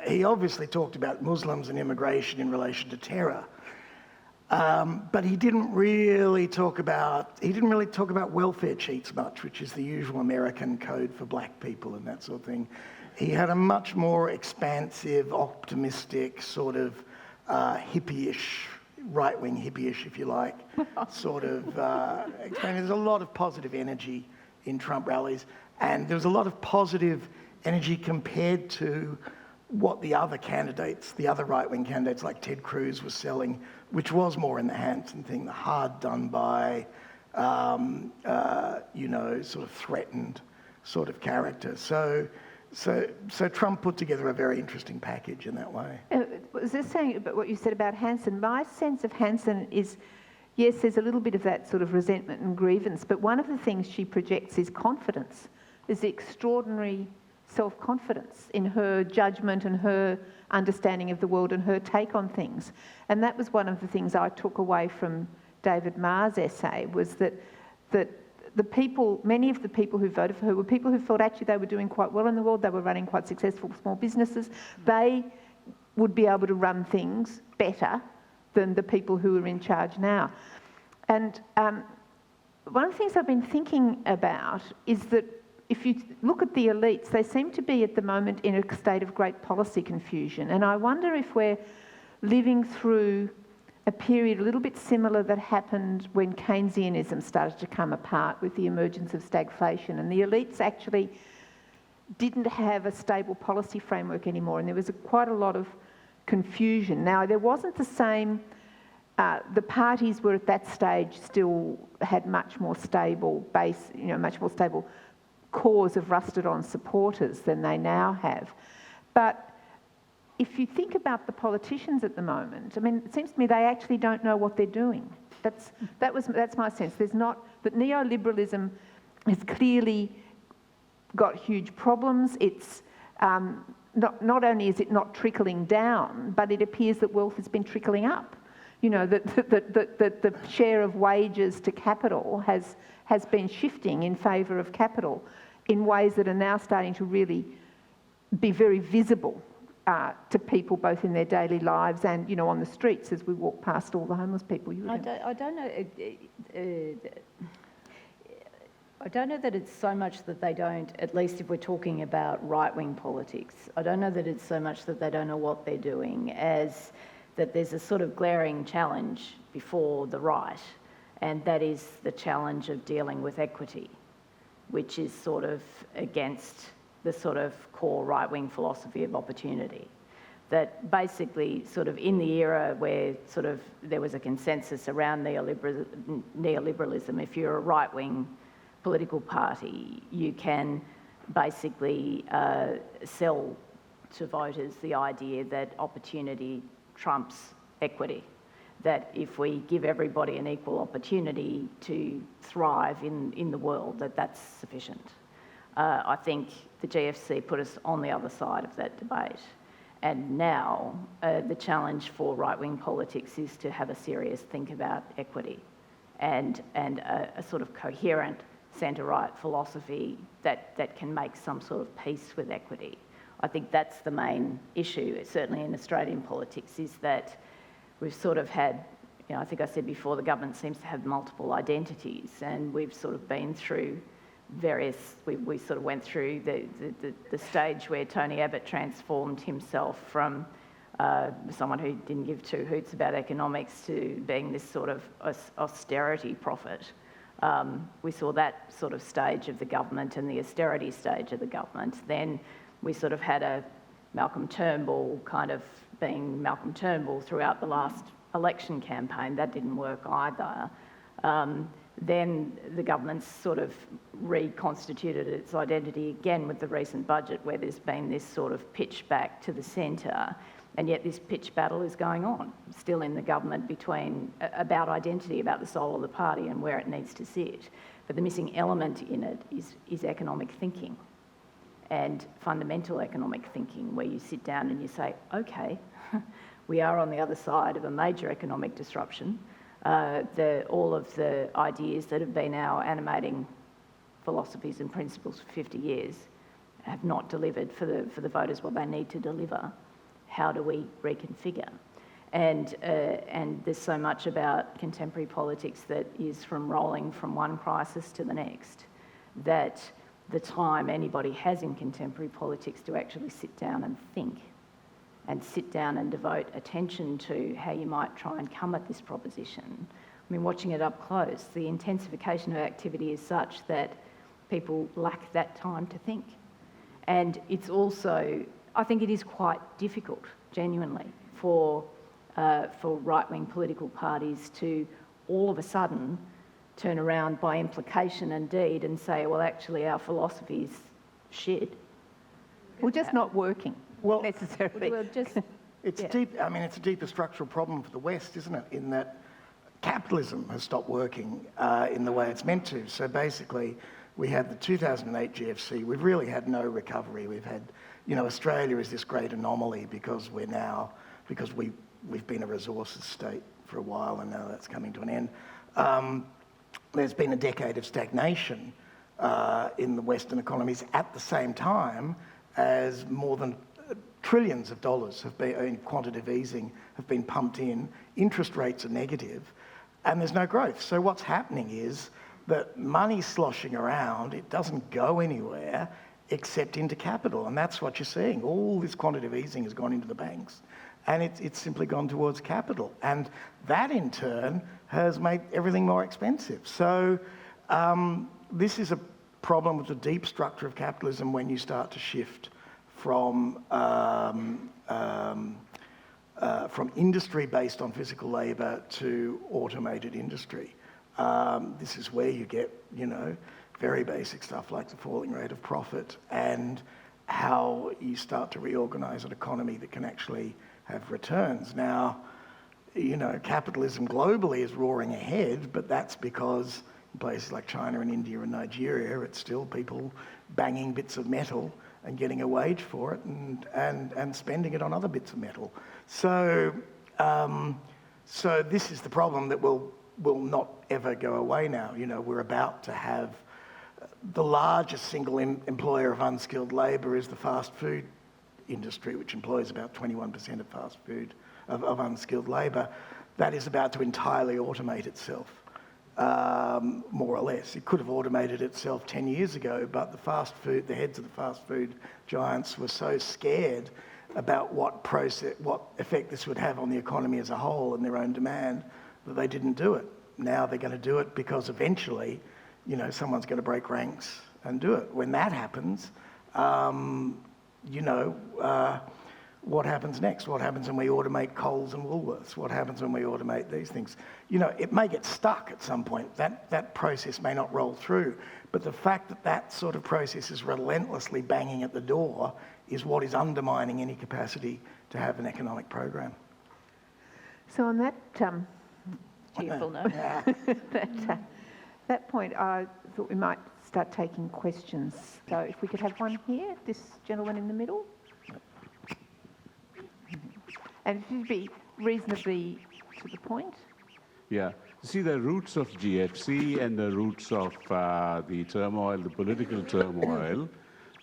he obviously talked about Muslims and immigration in relation to terror, but he didn't really talk about welfare cheats much, which is the usual American code for black people and that sort of thing. He had a much more expansive, optimistic, sort of hippie-ish, right-wing hippie-ish, if you like, sort of explaining. There's a lot of positive energy in Trump rallies, and there was a lot of positive energy compared to what the other candidates, the other right-wing candidates like Ted Cruz was selling, which was more in the Hanson thing, the hard done by, sort of threatened sort of character. So Trump put together a very interesting package in that way. Was this saying about what you said about Hanson? My sense of Hanson is, yes, there's a little bit of that sort of resentment and grievance, but one of the things she projects is confidence, is the extraordinary self-confidence in her judgment and her understanding of the world and her take on things. And that was one of the things I took away from David Marr's essay, was that many of the people who voted for her were people who felt actually they were doing quite well in the world, they were running quite successful small businesses. They would be able to run things better than the people who are in charge now. And one of the things I've been thinking about is that if you look at the elites, they seem to be at the moment in a state of great policy confusion. And I wonder if we're living through a period a little bit similar that happened when Keynesianism started to come apart with the emergence of stagflation. And the elites actually didn't have a stable policy framework anymore, and there was quite a lot of confusion. Now, there wasn't the same, the parties were at that stage still had much more stable base, much more stable cores of rusted-on supporters than they now have. But if you think about the politicians at the moment, it seems to me they actually don't know what they're doing. That's my sense. That neoliberalism has clearly got huge problems. It's not only is it not trickling down, but it appears that wealth has been trickling up. That the share of wages to capital has been shifting in favour of capital in ways that are now starting to really be very visible to people, both in their daily lives and, on the streets as we walk past all the homeless people. I don't know that it's so much that they don't, at least if we're talking about right-wing politics, I don't know that it's so much that they don't know what they're doing as that there's a sort of glaring challenge before the right, and that is the challenge of dealing with equity, which is sort of against the sort of core right-wing philosophy of opportunity. That basically sort of in the era where sort of there was a consensus around neoliberalism, if you're a right-wing political party, you can basically sell to voters the idea that opportunity trumps equity. That if we give everybody an equal opportunity to thrive in the world, that's sufficient. I think the GFC put us on the other side of that debate. And now the challenge for right-wing politics is to have a serious think about equity and a sort of coherent centre-right philosophy that can make some sort of peace with equity. I think that's the main issue, certainly in Australian politics, is that we've sort of had, I think I said before, the government seems to have multiple identities, and we've sort of been through various, we sort of went through the stage where Tony Abbott transformed himself from someone who didn't give two hoots about economics to being this sort of austerity prophet. We saw that sort of stage of the government and the austerity stage of the government. Then we sort of had a Malcolm Turnbull kind of being Malcolm Turnbull throughout the last election campaign. That didn't work either. Then the government's sort of reconstituted its identity again with the recent budget, where there's been this sort of pitch back to the centre, and yet this pitch battle is going on still in the government about identity, about the soul of the party and where it needs to sit. But the missing element in it is economic thinking, and fundamental economic thinking, where you sit down and you say, okay, we are on the other side of a major economic disruption. All of the ideas that have been our animating philosophies and principles for 50 years have not delivered for the voters what they need to deliver. How do we reconfigure? And there's so much about contemporary politics that is from rolling from one crisis to the next, that the time anybody has in contemporary politics to actually sit down and think, and sit down and devote attention to how you might try and come at this proposition. I mean, watching it up close, the intensification of activity is such that people lack that time to think. And it's also, I think it is quite difficult, genuinely, for right-wing political parties to all of a sudden turn around by implication and deed and say, well, actually, our philosophy's shit. Well, just not working, Well, necessarily. Well, just, it's deep. I mean, it's a deeper structural problem for the West, isn't it? In that capitalism has stopped working in the way it's meant to. So basically, we had the 2008 GFC. We've really had no recovery. We've had, Australia is this great anomaly because we've been a resources state for a while, and now that's coming to an end. There's been a decade of stagnation in the Western economies at the same time as more than trillions of dollars have been in quantitative easing have been pumped in. Interest rates are negative, and there's no growth. So what's happening is that money's sloshing around. It doesn't go anywhere except into capital, and that's what you're seeing. All this quantitative easing has gone into the banks, and it's simply gone towards capital, and that in turn has made everything more expensive. So this is a problem with the deep structure of capitalism when you start to shift from industry based on physical labour to automated industry. This is where you get, very basic stuff like the falling rate of profit and how you start to reorganise an economy that can actually have returns. Now, capitalism globally is roaring ahead, but that's because in places like China and India and Nigeria, it's still people banging bits of metal and getting a wage for it and spending it on other bits of metal. So this is the problem that will not ever go away now. We're about to have the largest single employer of unskilled labour is the fast food industry, which employs about 21% of fast food, of unskilled labour. That is about to entirely automate itself. More or less. It could have automated itself 10 years ago, but the heads of the fast food giants were so scared about what effect this would have on the economy as a whole and their own demand that they didn't do it. Now they're going to do it because eventually, someone's going to break ranks and do it. When that happens, what happens next? What happens when we automate Coles and Woolworths? What happens when we automate these things? It may get stuck at some point. That process may not roll through. But the fact that sort of process is relentlessly banging at the door is what is undermining any capacity to have an economic program. So on that cheerful note. that point, I thought we might start taking questions. So if we could have one here, this gentleman in the middle. And it should be reasonably to the point. Yeah. See, the roots of GFC and the roots of the turmoil, the political turmoil,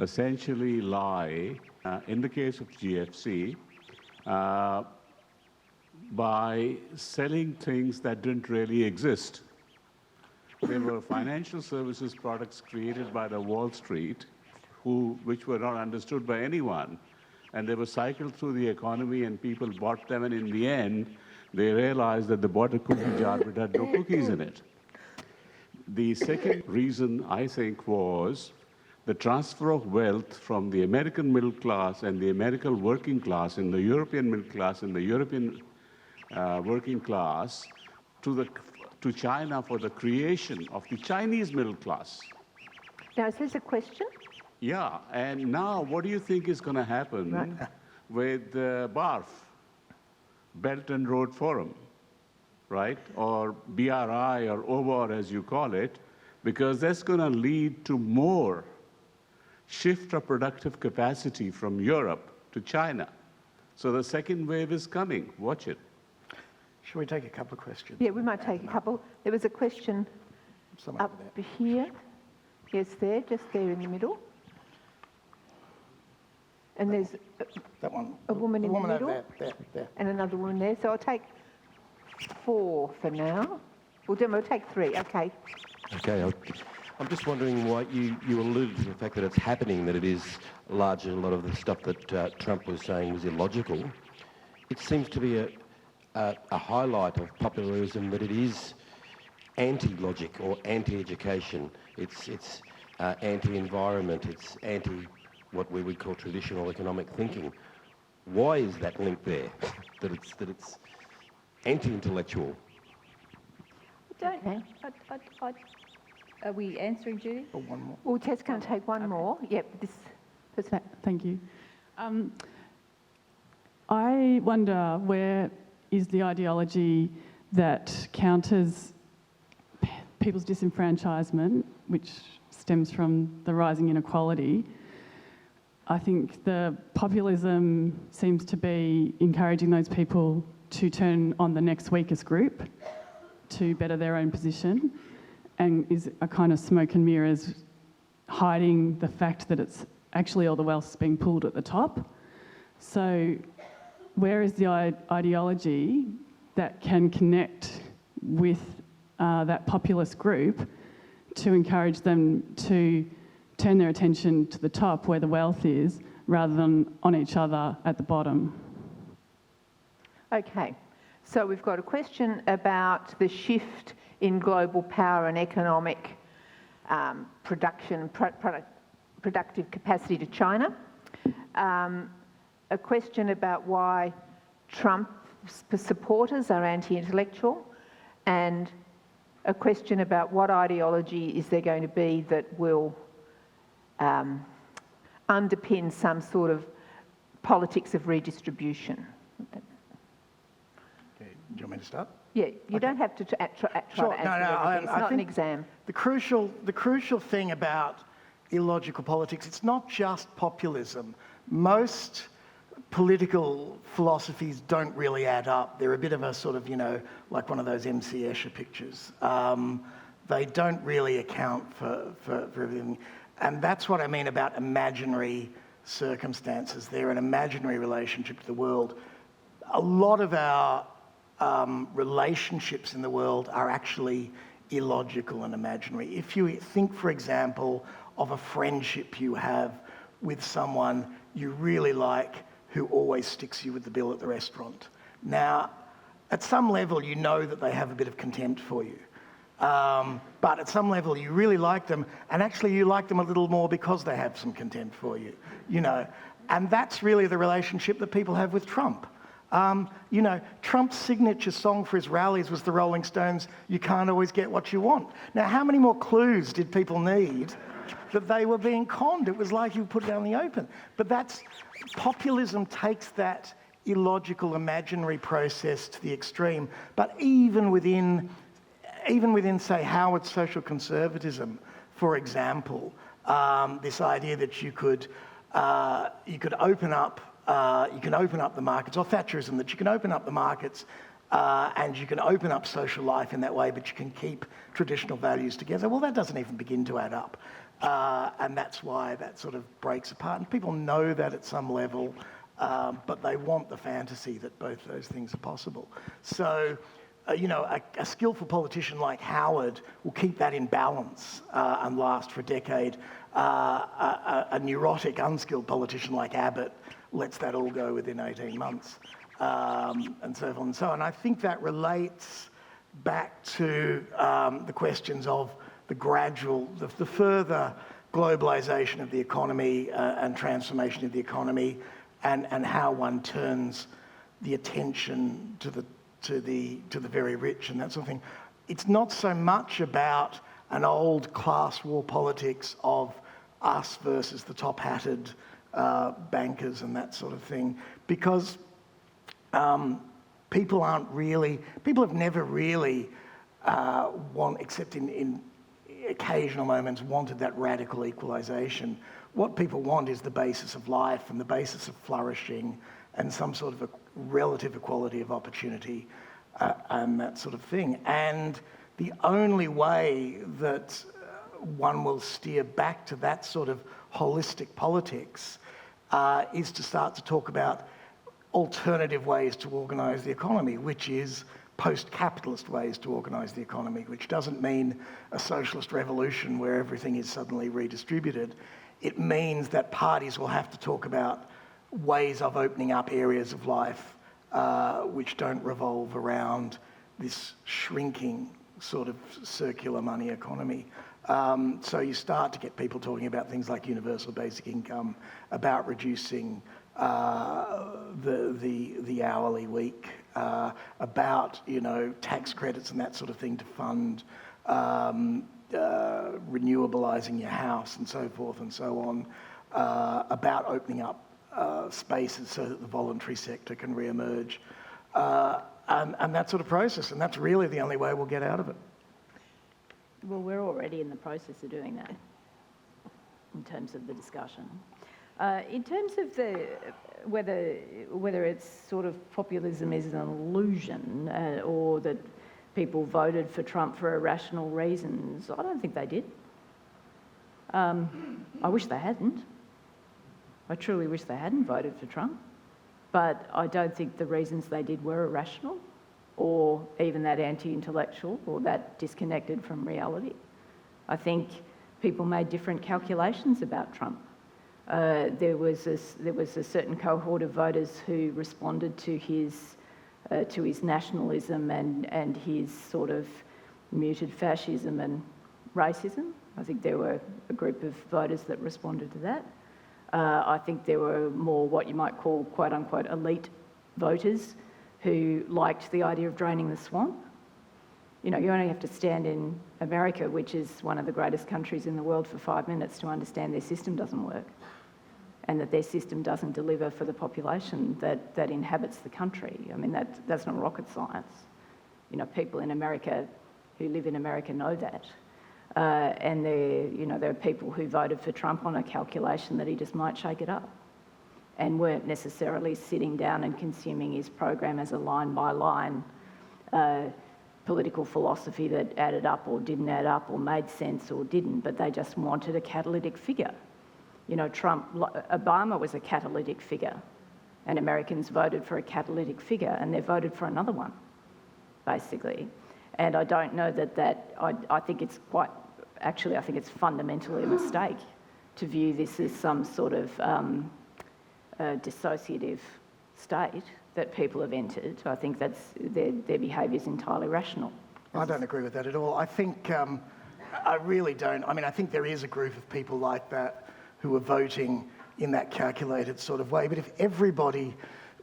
essentially lie, in the case of GFC, by selling things that didn't really exist. There were financial services products created by the Wall Street, which were not understood by anyone. And they were cycled through the economy and people bought them, and in the end, they realized that they bought a cookie jar but had no cookies in it. The second reason, I think, was the transfer of wealth from the American middle class and the American working class and the European middle class and the European working class to the to China for the creation of the Chinese middle class. Now, is this a question? Yeah, and now what do you think is going to happen with BARF, Belt and Road Forum, right? Or BRI or OBOR as you call it, because that's going to lead to more shift of productive capacity from Europe to China. So the second wave is coming. Watch it. Shall we take a couple of questions? Yeah, we might take a couple. There was a question Someone up over there. here. Yes, there, just there in the middle. And there's That one. a woman in the over middle. there. and another woman there. So I'll take 4 for now. We'll take 3. Okay. Okay, I'm just wondering why you alluded to the fact that it's happening, that it is largely a lot of the stuff that Trump was saying was illogical. It seems to be a highlight of populism that it is anti-logic or anti-education. It's anti-environment. It's anti what we would call traditional economic thinking. Why is that link there? that it's anti-intellectual. Don't. Are we answering, Judy? Or one more. Well, Ted's going to take one more. Yep, this person. Thank you. I wonder where is the ideology that counters people's disenfranchisement, which stems from the rising inequality. I think the populism seems to be encouraging those people to turn on the next weakest group to better their own position, and is a kind of smoke and mirrors, hiding the fact that it's actually all the wealth being pulled at the top. So where is the ideology that can connect with that populist group to encourage them to turn their attention to the top where the wealth is, rather than on each other at the bottom? Okay, so we've got a question about the shift in global power and economic productive capacity to China. A question about why Trump's supporters are anti-intellectual, and a question about what ideology is there going to be that will underpin some sort of politics of redistribution. Okay. Do you want me to start? Yeah, you don't have to try to answer everything. It's not an exam. The crucial thing about illogical politics, it's not just populism. Most political philosophies don't really add up. They're a bit of a sort of, like one of those MC Escher pictures. They don't really account for everything. And that's what I mean about imaginary circumstances. They're an imaginary relationship to the world. A lot of our relationships in the world are actually illogical and imaginary. If you think, for example, of a friendship you have with someone you really like who always sticks you with the bill at the restaurant. Now, at some level, you know that they have a bit of contempt for you. But at some level, you really like them, and actually you like them a little more because they have some contempt for you, And that's really the relationship that people have with Trump. Trump's signature song for his rallies was the Rolling Stones' "You Can't Always Get What You Want." Now, how many more clues did people need that they were being conned? It was like you put it out in the open. But populism takes that illogical, imaginary process to the extreme. But even within, say, Howard's social conservatism, for example, this idea that you could open up the markets, or Thatcherism, that you can open up the markets and you can open up social life in that way, but you can keep traditional values together. Well, that doesn't even begin to add up. And that's why that sort of breaks apart. And people know that at some level, but they want the fantasy that both those things are possible. So, a skillful politician like Howard will keep that in balance and last for a decade. A neurotic, unskilled politician like Abbott lets that all go within 18 months, and so on and so on. I think that relates back to the questions of the further globalization of the economy and transformation of the economy, and how one turns the attention to the very rich and that sort of thing. it's not so much about an old class war politics of us versus the top-hatted bankers and that sort of thing, because people have never really except in occasional moments, wanted that radical equalisation. What people want is the basis of life and the basis of flourishing and some sort of a relative equality of opportunity and that sort of thing. And the only way that one will steer back to that sort of holistic politics is to start to talk about alternative ways to organise the economy, which is post-capitalist ways to organise the economy, which doesn't mean a socialist revolution where everything is suddenly redistributed. It means that parties will have to talk about ways of opening up areas of life which don't revolve around this shrinking sort of circular money economy. So you start to get people talking about things like universal basic income, about reducing the hourly week, about tax credits and that sort of thing to fund renewabilising your house and so forth and so on, about opening up spaces so that the voluntary sector can re-emerge, and that sort of process. And that's really the only way we'll get out of it. Well, we're already in the process of doing that in terms of the discussion. In terms of whether it's sort of populism is an illusion or that people voted for Trump for irrational reasons, I don't think they did. I wish they hadn't. I truly wish they hadn't voted for Trump. But I don't think the reasons they did were irrational or even that anti-intellectual or that disconnected from reality. I think people made different calculations about Trump. There was a certain cohort of voters who responded to his nationalism and his sort of muted fascism and racism. I think there were a group of voters that responded to that. I think there were more what you might call quote-unquote elite voters who liked the idea of draining the swamp. You only have to stand in America, which is one of the greatest countries in the world, for 5 minutes to understand their system doesn't work and that their system doesn't deliver for the population that inhabits the country. I mean, that's not rocket science. People in America who live in America know that. And there are people who voted for Trump on a calculation that he just might shake it up and weren't necessarily sitting down and consuming his program as a line-by-line political philosophy that added up or didn't add up or made sense or didn't, but they just wanted a catalytic figure. Obama was a catalytic figure, and Americans voted for a catalytic figure, and they voted for another one, basically. And I don't know I think it's I think it's fundamentally a mistake to view this as some sort of dissociative state that people have entered. I think their behaviour is entirely rational. I don't agree with that at all. I think, I really don't. I mean, I think there is a group of people like that who are voting in that calculated sort of way. But if everybody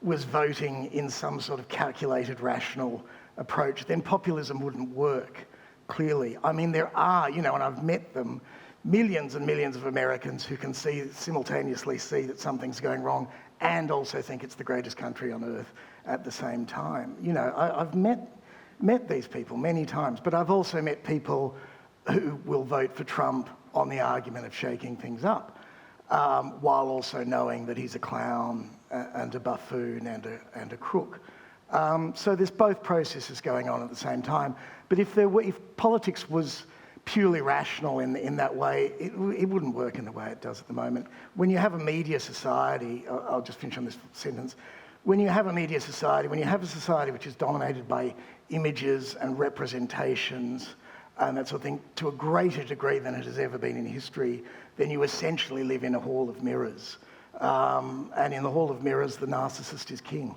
was voting in some sort of calculated, rational approach, then populism wouldn't work, clearly. I mean, there are, and I've met them, millions and millions of Americans who can simultaneously see that something's going wrong and also think it's the greatest country on earth at the same time. I've met these people many times, but I've also met people who will vote for Trump on the argument of shaking things up, while also knowing that he's a clown and a buffoon and a crook. So there's both processes going on at the same time. But if politics was purely rational in that way, it wouldn't work in the way it does at the moment. When you have a media society, I'll just finish on this sentence. When you have a media society, when you have a society which is dominated by images and representations and that sort of thing, to a greater degree than it has ever been in history, then you essentially live in a hall of mirrors. And in the hall of mirrors, the narcissist is king.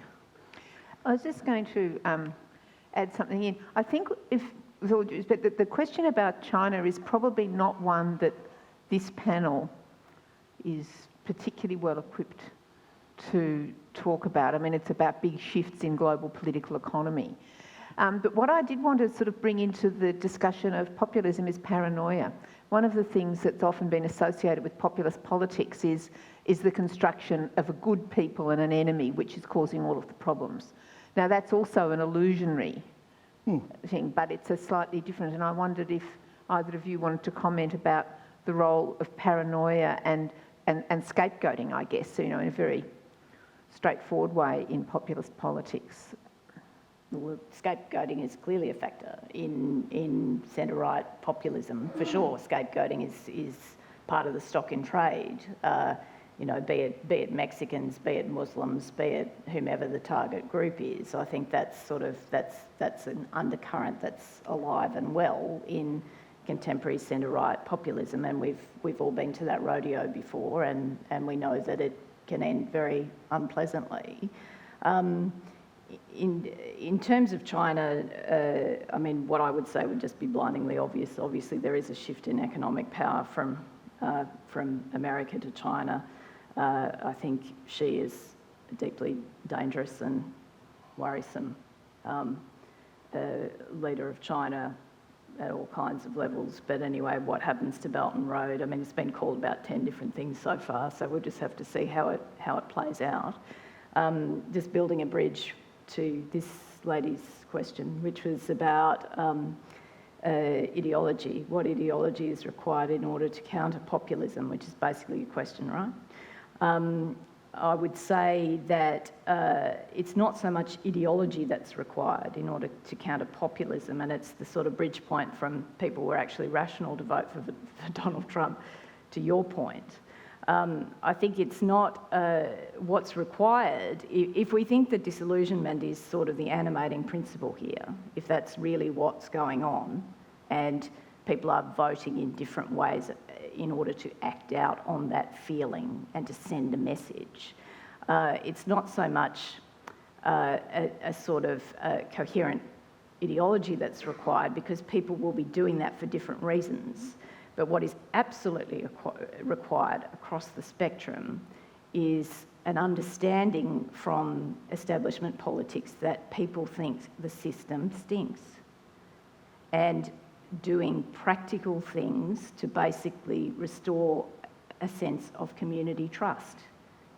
I was just going to add something in. I think with all due respect, the question about China is probably not one that this panel is particularly well equipped to talk about. I mean, it's about big shifts in global political economy. But what I did want to sort of bring into the discussion of populism is paranoia. One of the things that's often been associated with populist politics is the construction of a good people and an enemy, which is causing all of the problems. Now, that's also an illusionary thing, but it's a slightly different, and I wondered if either of you wanted to comment about the role of paranoia and scapegoating, I guess, in a very straightforward way in populist politics. Well, scapegoating is clearly a factor in centre-right populism, for sure. Scapegoating is part of the stock in trade. Be it Mexicans, be it Muslims, be it whomever the target group is. I think that's an undercurrent that's alive and well in contemporary centre-right populism, and we've all been to that rodeo before, and we know that it can end very unpleasantly. In terms of China, what I would say would just be blindingly obvious. Obviously, there is a shift in economic power from America to China. I think Xi is a deeply dangerous and worrisome leader of China at all kinds of levels. But anyway, what happens to Belt and Road? It's been called about 10 different things so far, so we'll just have to see how it plays out. Just building a bridge to this lady's question, which was about ideology. What ideology is required in order to counter populism, which is basically your question, right? I would say that it's not so much ideology that's required in order to counter populism, and it's the sort of bridge point from people who are actually rational to vote for Donald Trump to your point. I think it's not what's required. If we think that disillusionment is sort of the animating principle here, if that's really what's going on, and people are voting in different ways in order to act out on that feeling and to send a message, it's not so much a sort of coherent ideology that's required, because people will be doing that for different reasons. But what is absolutely required across the spectrum is an understanding from establishment politics that people think the system stinks, and doing practical things to basically restore a sense of community trust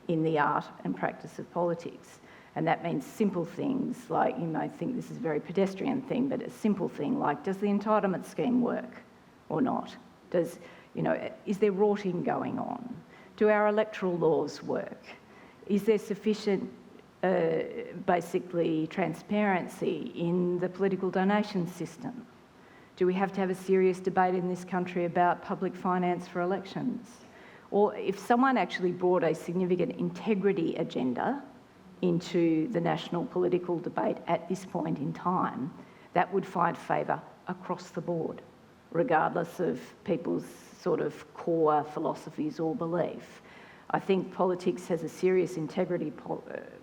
in the art and practice of politics. And that means simple things like, you may think this is a very pedestrian thing, but a simple thing like, does the entitlement scheme work or not? Is there rorting going on? Do our electoral laws work? Is there sufficient, basically, transparency in the political donation system? Do we have to have a serious debate in this country about public finance for elections? Or if someone actually brought a significant integrity agenda into the national political debate at this point in time, that would find favour across the board, regardless of people's sort of core philosophies or belief. I think politics has a serious integrity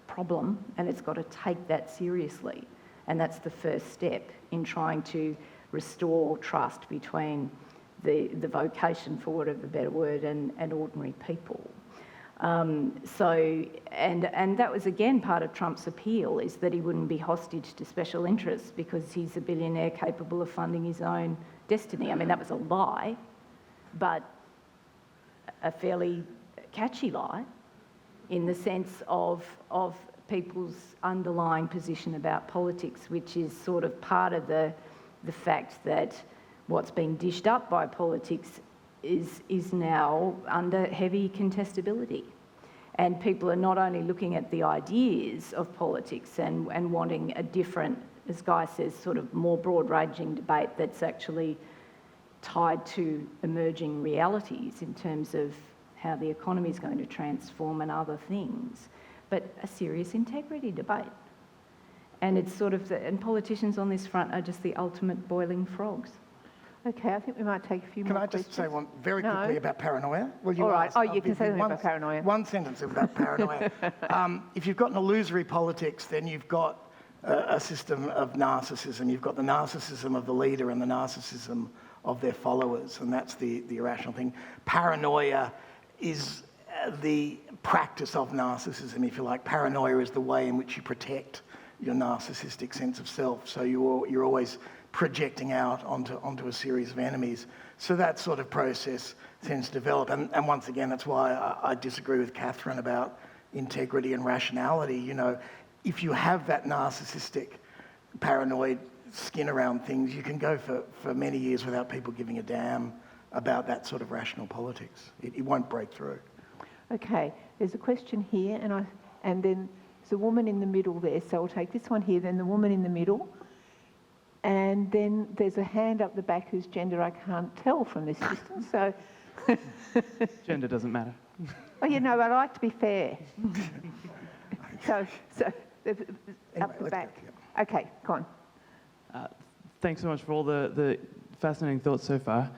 problem, and it's got to take that seriously. And that's the first step in trying to restore trust between the vocation, for want of a better word, and ordinary people. And that was again part of Trump's appeal, is that he wouldn't be hostage to special interests because he's a billionaire capable of funding his own destiny. That was a lie, but a fairly catchy lie in the sense of people's underlying position about politics, which is sort of part of the fact that what's being dished up by politics is now under heavy contestability. And people are not only looking at the ideas of politics and wanting a different, as Guy says, sort of more broad-ranging debate that's actually tied to emerging realities in terms of how the economy is going to transform and other things, but a serious integrity debate. And it's sort of, and politicians on this front are just the ultimate boiling frogs. Okay, I think we might take a few more Can I questions. just say one very quickly about paranoia? Well, you All right. asked. Oh, I'll you can give say something about paranoia. One sentence about paranoia. If you've got an illusory politics, then you've got a system of narcissism. You've got the narcissism of the leader and the narcissism of their followers, and that's the irrational thing. Paranoia is the practice of narcissism, if you like. Paranoia is the way in which you protect your narcissistic sense of self. So you're always projecting out onto a series of enemies. So that sort of process tends to develop. And once again, that's why I disagree with Katharine about integrity and rationality. You know, if you have that narcissistic, paranoid skin around things, you can go for many years without people giving a damn about that sort of rational politics. It won't break through. Okay, there's a question here, and then there's a woman in the middle there, so I'll take this one here, then the woman in the middle, and then there's a hand up the back whose gender I can't tell from this distance, so... Gender doesn't matter. Oh, you know, I like to be fair. so Anyway, up the let's back. go, yeah. Okay, go on. Thanks so much for all the fascinating thoughts so far.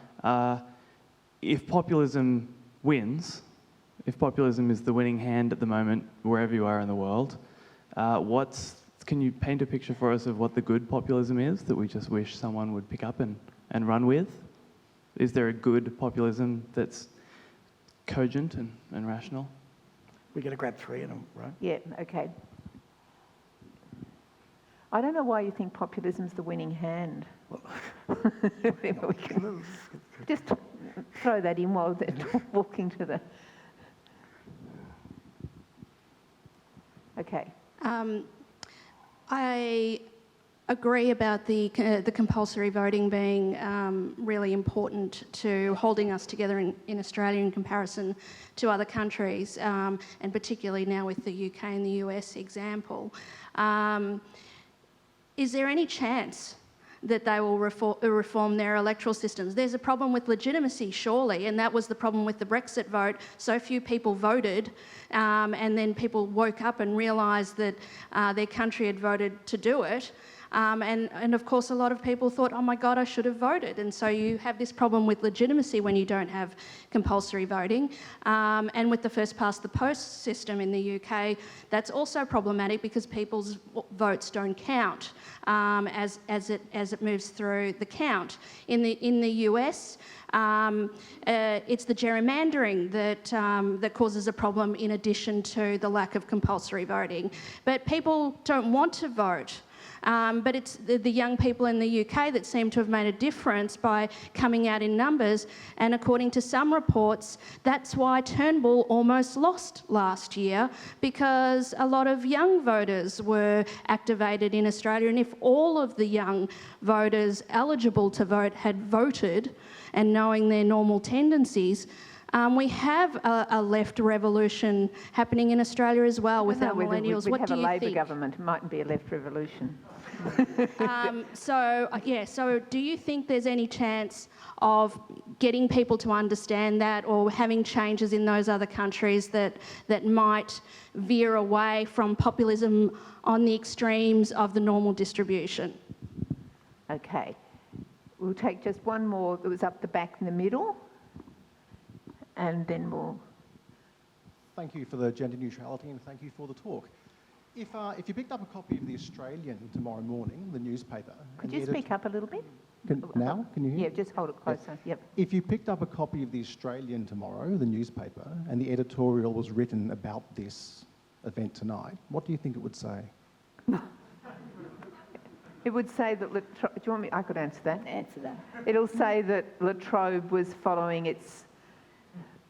If populism wins, if populism is the winning hand at the moment, wherever you are in the world, can you paint a picture for us of what the good populism is that we just wish someone would pick up and run with? Is there a good populism that's cogent and rational? We're going to grab three of them, right? Yeah, okay. I don't know why you think populism's the winning hand. We can just throw that in while they're walking to the... Okay. I agree about the compulsory voting being really important to holding us together in Australia in comparison to other countries, and particularly now with the UK and the US example. Is there any chance that they will reform their electoral systems? There's a problem with legitimacy, surely, and that was the problem with the Brexit vote. So few people voted, and then people woke up and realised that their country had voted to do it. And of course, a lot of people thought, oh my God, I should have voted. And so you have this problem with legitimacy when you don't have compulsory voting. And with the first past the post system in the UK, that's also problematic because people's votes don't count as it moves through the count. In the US, it's the gerrymandering that causes a problem in addition to the lack of compulsory voting. But people don't want to vote. But it's the young people in the UK that seem to have made a difference by coming out in numbers. And according to some reports, that's why Turnbull almost lost last year, because a lot of young voters were activated in Australia. And if all of the young voters eligible to vote had voted and knowing their normal tendencies, we have a left revolution happening in Australia as well with our millennials. We'd What have do a you Labor think? government. It mightn't be a left revolution. So do you think there's any chance of getting people to understand that, or having changes in those other countries that might veer away from populism on the extremes of the normal distribution? Okay. We'll take just one more that was up the back in the middle, and then we'll... Thank you for the gender neutrality, and thank you for the talk. If you picked up a copy of The Australian tomorrow morning, the newspaper... Could you speak up a little bit? Now? Can you hear? Yeah, just hold it closer. Yep. If you picked up a copy of The Australian tomorrow, the newspaper, and the editorial was written about this event tonight, what do you think it would say? It would say that... do you want me... I could answer that. Answer that. It'll say that Trobe was following its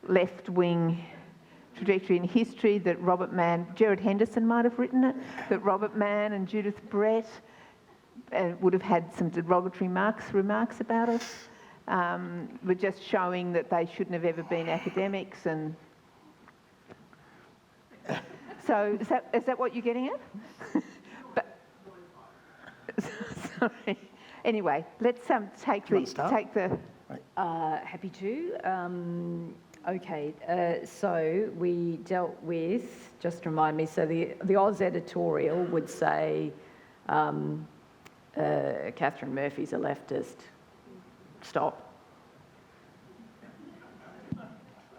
left-wing trajectory in history, that Robert Manne, Gerard Henderson might have written it, that Robert Manne and Judith Brett would have had some derogatory remarks about us. We're just showing that they shouldn't have ever been academics. And so is that what you're getting at? Sorry. Anyway, let's take the... Happy to. Okay, so we dealt with, just remind me, so the Oz editorial would say Katharine Murphy's a leftist. Stop.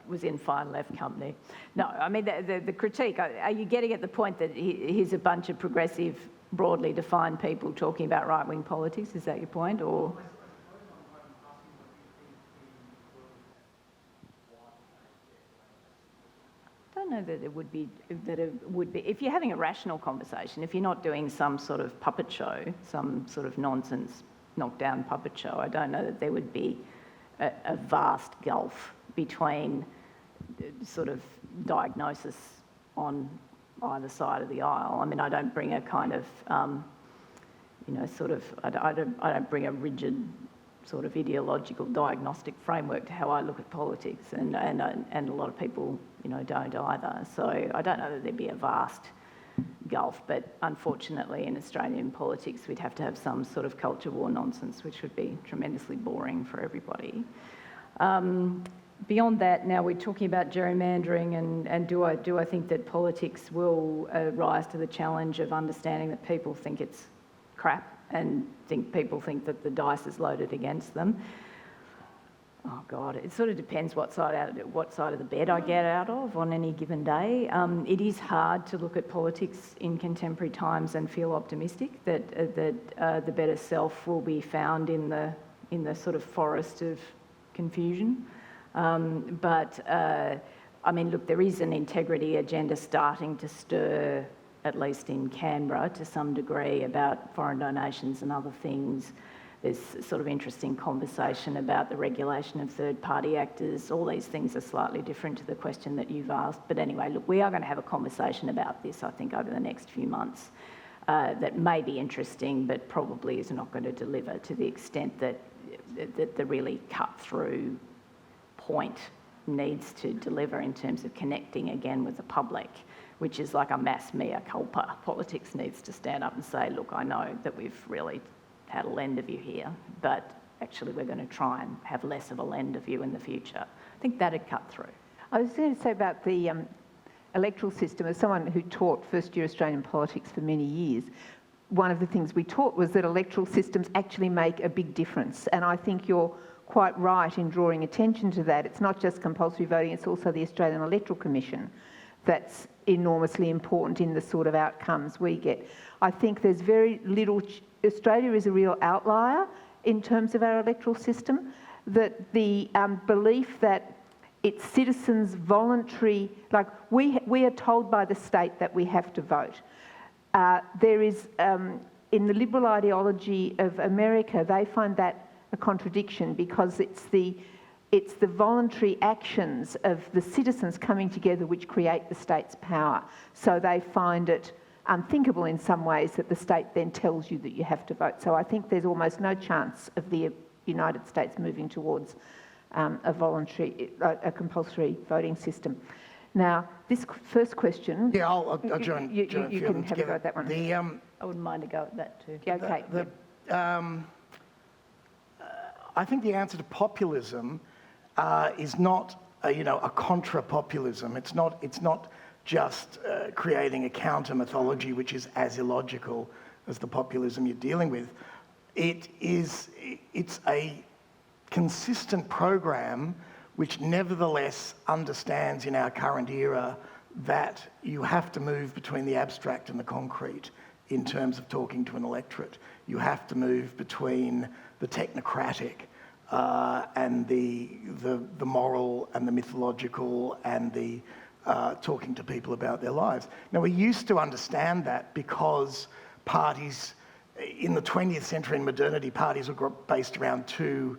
Was in fine left company. No, I mean, the critique, are you getting at the point that here's a bunch of progressive, broadly defined people talking about right-wing politics? Is that your point, or...? don't know that it would be, if you're having a rational conversation, if you're not doing some sort of puppet show, some sort of nonsense knockdown puppet show, I don't know that there would be a vast gulf between sort of diagnosis on either side of the aisle. I mean, I don't bring a kind of, I don't bring a rigid sort of ideological diagnostic framework to how I look at politics, and a lot of people, don't either. So I don't know that there'd be a vast gulf, but unfortunately in Australian politics we'd have to have some sort of culture war nonsense, which would be tremendously boring for everybody. Beyond that, now we're talking about gerrymandering, and do I think that politics will rise to the challenge of understanding that people think it's crap and people think that the dice is loaded against them? Oh God, it sort of depends what side of the bed I get out of on any given day. It is hard to look at politics in contemporary times and feel optimistic that the better self will be found in the sort of forest of confusion. But I mean, look, there is an integrity agenda starting to stir, at least in Canberra, to some degree, about foreign donations and other things. There's sort of interesting conversation about the regulation of third-party actors. All these things are slightly different to the question that you've asked. But anyway, look, we are going to have a conversation about this, I think, over the next few months that may be interesting, but probably is not going to deliver to the extent that the really cut-through point needs to deliver in terms of connecting again with the public, which is like a mass mea culpa. Politics needs to stand up and say, look, I know that we've really had a lend of you here, but actually we're going to try and have less of a lend of you in the future. I think that'd cut through. I was going to say about the electoral system, as someone who taught first-year Australian politics for many years, one of the things we taught was that electoral systems actually make a big difference, and I think you're quite right in drawing attention to that. It's not just compulsory voting, it's also the Australian Electoral Commission that's enormously important in the sort of outcomes we get. I think there's very little... Australia is a real outlier in terms of our electoral system, that the belief that it's citizens' voluntary... Like, we are told by the state that we have to vote. There is, in the liberal ideology of America, they find that a contradiction, because it's the voluntary actions of the citizens coming together which create the state's power. So they find it unthinkable in some ways that the state then tells you that you have to vote. So I think there's almost no chance of the United States moving towards a compulsory voting system. Now, this first question... Yeah, I'll join you can have a go at that one. I wouldn't mind a go at that too. Yeah, okay. I think the answer to populism is not a contra-populism. It's not just creating a counter-mythology which is as illogical as the populism you're dealing with. It's a consistent program which nevertheless understands in our current era that you have to move between the abstract and the concrete in terms of talking to an electorate. You have to move between the technocratic and the moral and the mythological and the talking to people about their lives. Now, we used to understand that because parties in the 20th century in modernity, parties were based around two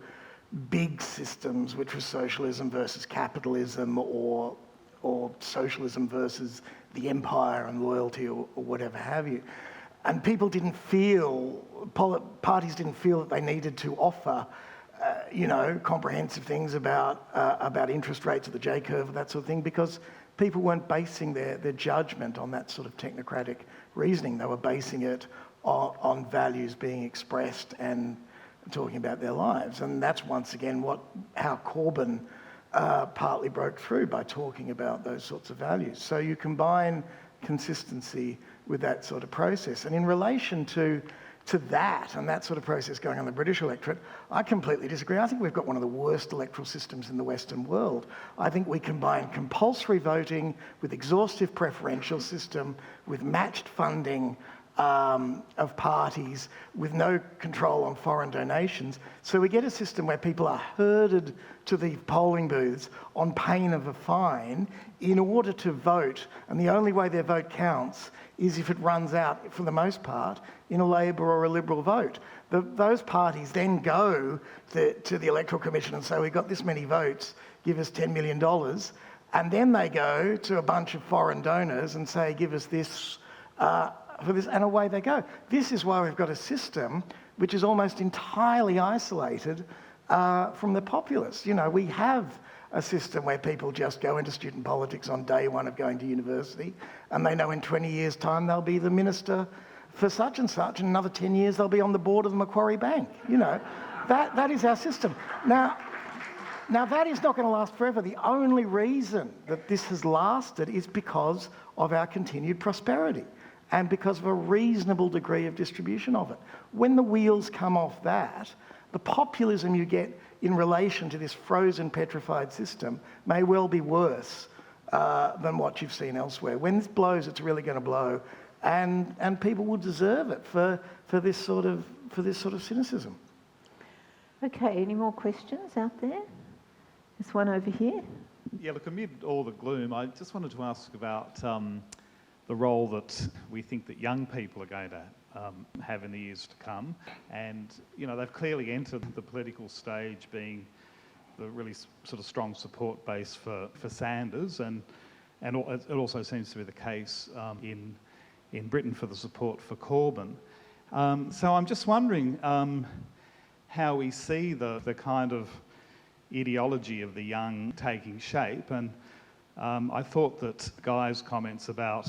big systems, which was socialism versus capitalism, or socialism versus the empire and loyalty, or whatever have you. And people didn't feel, parties didn't feel that they needed to offer, comprehensive things about interest rates of the J-curve, that sort of thing, because people weren't basing their judgment on that sort of technocratic reasoning. They were basing it on values being expressed and talking about their lives. And that's once again how Corbyn partly broke through, by talking about those sorts of values. So you combine consistency with that sort of process. And in relation to that and that sort of process going on in the British electorate, I completely disagree. I think we've got one of the worst electoral systems in the Western world. I think we combine compulsory voting with exhaustive preferential system, with matched funding, of parties with no control on foreign donations. So we get a system where people are herded to the polling booths on pain of a fine in order to vote, and the only way their vote counts is if it runs out, for the most part, in a Labor or a Liberal vote. Those parties then go to the Electoral Commission and say, we've got this many votes, give us $10 million. And then they go to a bunch of foreign donors and say, give us this for this, and away they go. This is why we've got a system which is almost entirely isolated from the populace. You know, we have a system where people just go into student politics on day one of going to university, and they know in 20 years' time they'll be the minister for such and such, and another 10 years they'll be on the board of the Macquarie Bank. You know, that is our system. Now that is not going to last forever. The only reason that this has lasted is because of our continued prosperity and because of a reasonable degree of distribution of it. When the wheels come off that, the populism you get in relation to this frozen, petrified system may well be worse than what you've seen elsewhere. When this blows, it's really going to blow, and people will deserve it for this sort of cynicism. Okay, any more questions out there? There's one over here. Yeah, look, amid all the gloom, I just wanted to ask about the role that we think that young people are going to have in the years to come. And, you know, they've clearly entered the political stage being the really sort of strong support base for Sanders, and it also seems to be the case in Britain for the support for Corbyn. So I'm just wondering how we see the kind of ideology of the young taking shape, and I thought that Guy's comments about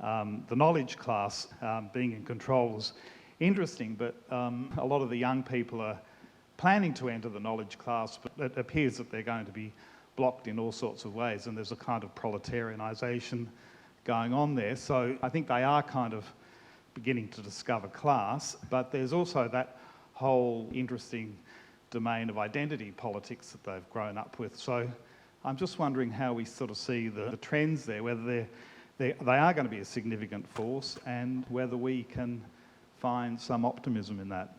the knowledge class being in control was interesting, but a lot of the young people are planning to enter the knowledge class, but it appears that they're going to be blocked in all sorts of ways, and there's a kind of proletarianisation going on there. So I think they are kind of beginning to discover class, but there's also that whole interesting domain of identity politics that they've grown up with. So I'm just wondering how we sort of see the trends there, whether they are going to be a significant force, and whether we can find some optimism in that.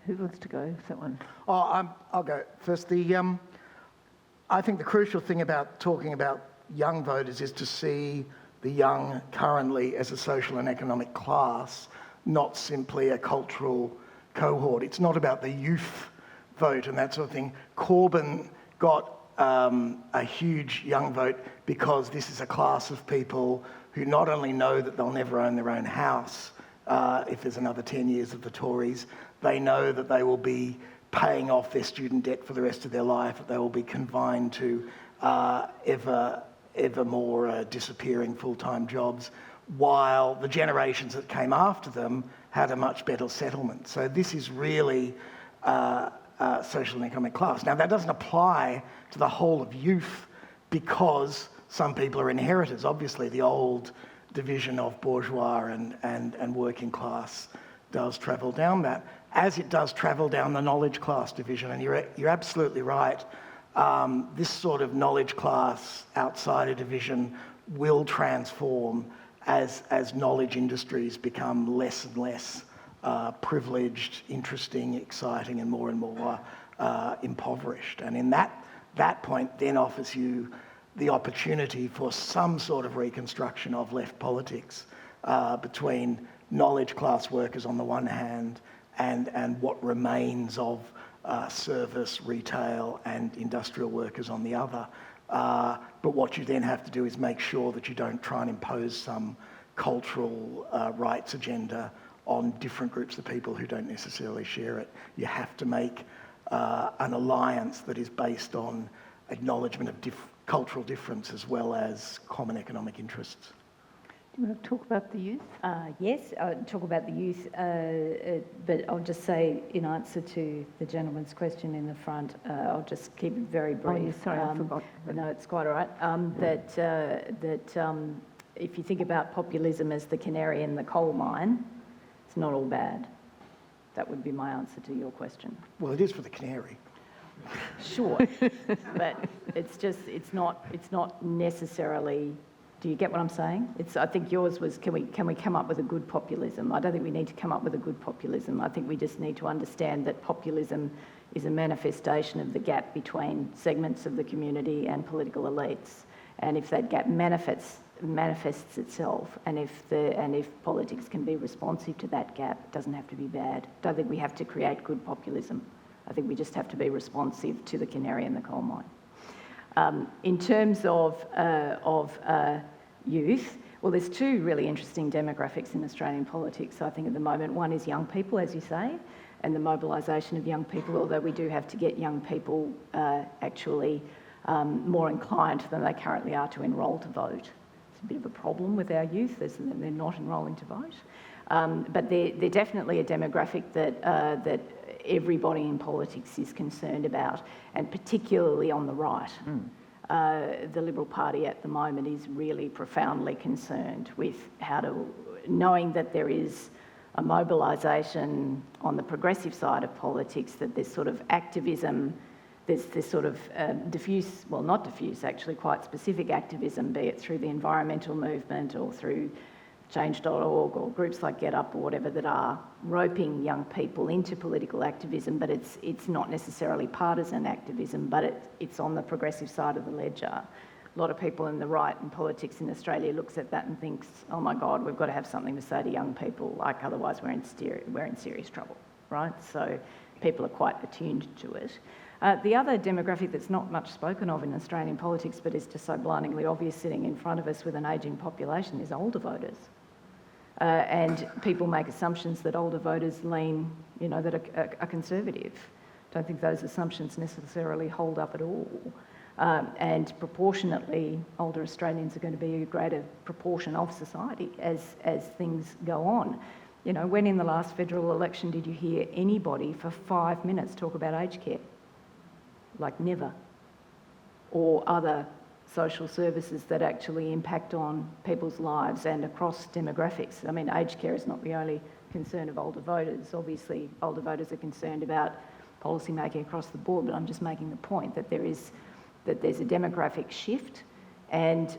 Who wants to go? That one. I'll go first. I think the crucial thing about talking about young voters is to see the young currently as a social and economic class, not simply a cultural cohort. It's not about the youth vote and that sort of thing. Corbyn got a huge young vote because this is a class of people who not only know that they'll never own their own house if there's another 10 years of the Tories, they know that they will be paying off their student debt for the rest of their life, that they will be confined to ever more disappearing full-time jobs, while the generations that came after them had a much better settlement. So this is really social and economic class. Now, that doesn't apply to the whole of youth because some people are inheritors. Obviously, the old division of bourgeois and working class does travel down that, as it does travel down the knowledge class division. And you're absolutely right. This sort of knowledge class outsider division will transform as knowledge industries become less and less privileged, interesting, exciting, and more impoverished. And in that point then offers you the opportunity for some sort of reconstruction of left politics between knowledge class workers on the one hand and what remains of service, retail, and industrial workers on the other. But what you then have to do is make sure that you don't try and impose some cultural rights agenda on different groups of people who don't necessarily share it. You have to make an alliance that is based on acknowledgement of cultural difference as well as common economic interests. Do you want to talk about the youth? Yes, I'll talk about the youth, but I'll just say, in answer to the gentleman's question in the front, I'll just keep it very brief. Oh, yeah, sorry, I forgot. No, it's quite all right. That if you think about populism as the canary in the coal mine, it's not all bad. That would be my answer to your question. Well, it is for the canary. Sure, but it's not necessarily Do you get what I'm saying? I think yours was, can we come up with a good populism? I don't think we need to come up with a good populism. I think we just need to understand that populism is a manifestation of the gap between segments of the community and political elites. And if that gap manifests itself, and if politics can be responsive to that gap, it doesn't have to be bad. I don't think we have to create good populism. I think we just have to be responsive to the canary in the coal mine. In terms of youth, well, there's two really interesting demographics in Australian politics, I think, at the moment. One is young people, as you say, and the mobilisation of young people, although we do have to get young people actually more inclined than they currently are to enrol to vote. It's a bit of a problem with our youth, they're not enrolling to vote. But they're definitely a demographic that everybody in politics is concerned about, and particularly on the right. The Liberal Party at the moment is really profoundly concerned with knowing that there is a mobilisation on the progressive side of politics, that there's sort of activism, there's this sort of diffuse, well, not diffuse, actually quite specific activism, be it through the environmental movement or through change.org or groups like Get Up or whatever, that are roping young people into political activism, but it's not necessarily partisan activism, but it's on the progressive side of the ledger. A lot of people in the right in politics in Australia looks at that and thinks, oh my God, we've got to have something to say to young people, like otherwise we're in serious trouble, right? So people are quite attuned to it. The other demographic that's not much spoken of in Australian politics, but is just so blindingly obvious sitting in front of us with an ageing population, is older voters. And people make assumptions that older voters lean, that are conservative. Don't think those assumptions necessarily hold up at all. And proportionately, older Australians are going to be a greater proportion of society as things go on. When in the last federal election did you hear anybody for 5 minutes talk about aged care? Like never. Or other social services that actually impact on people's lives and across demographics. I mean, aged care is not the only concern of older voters. Obviously, older voters are concerned about policy making across the board, but I'm just making the point that there's a demographic shift, and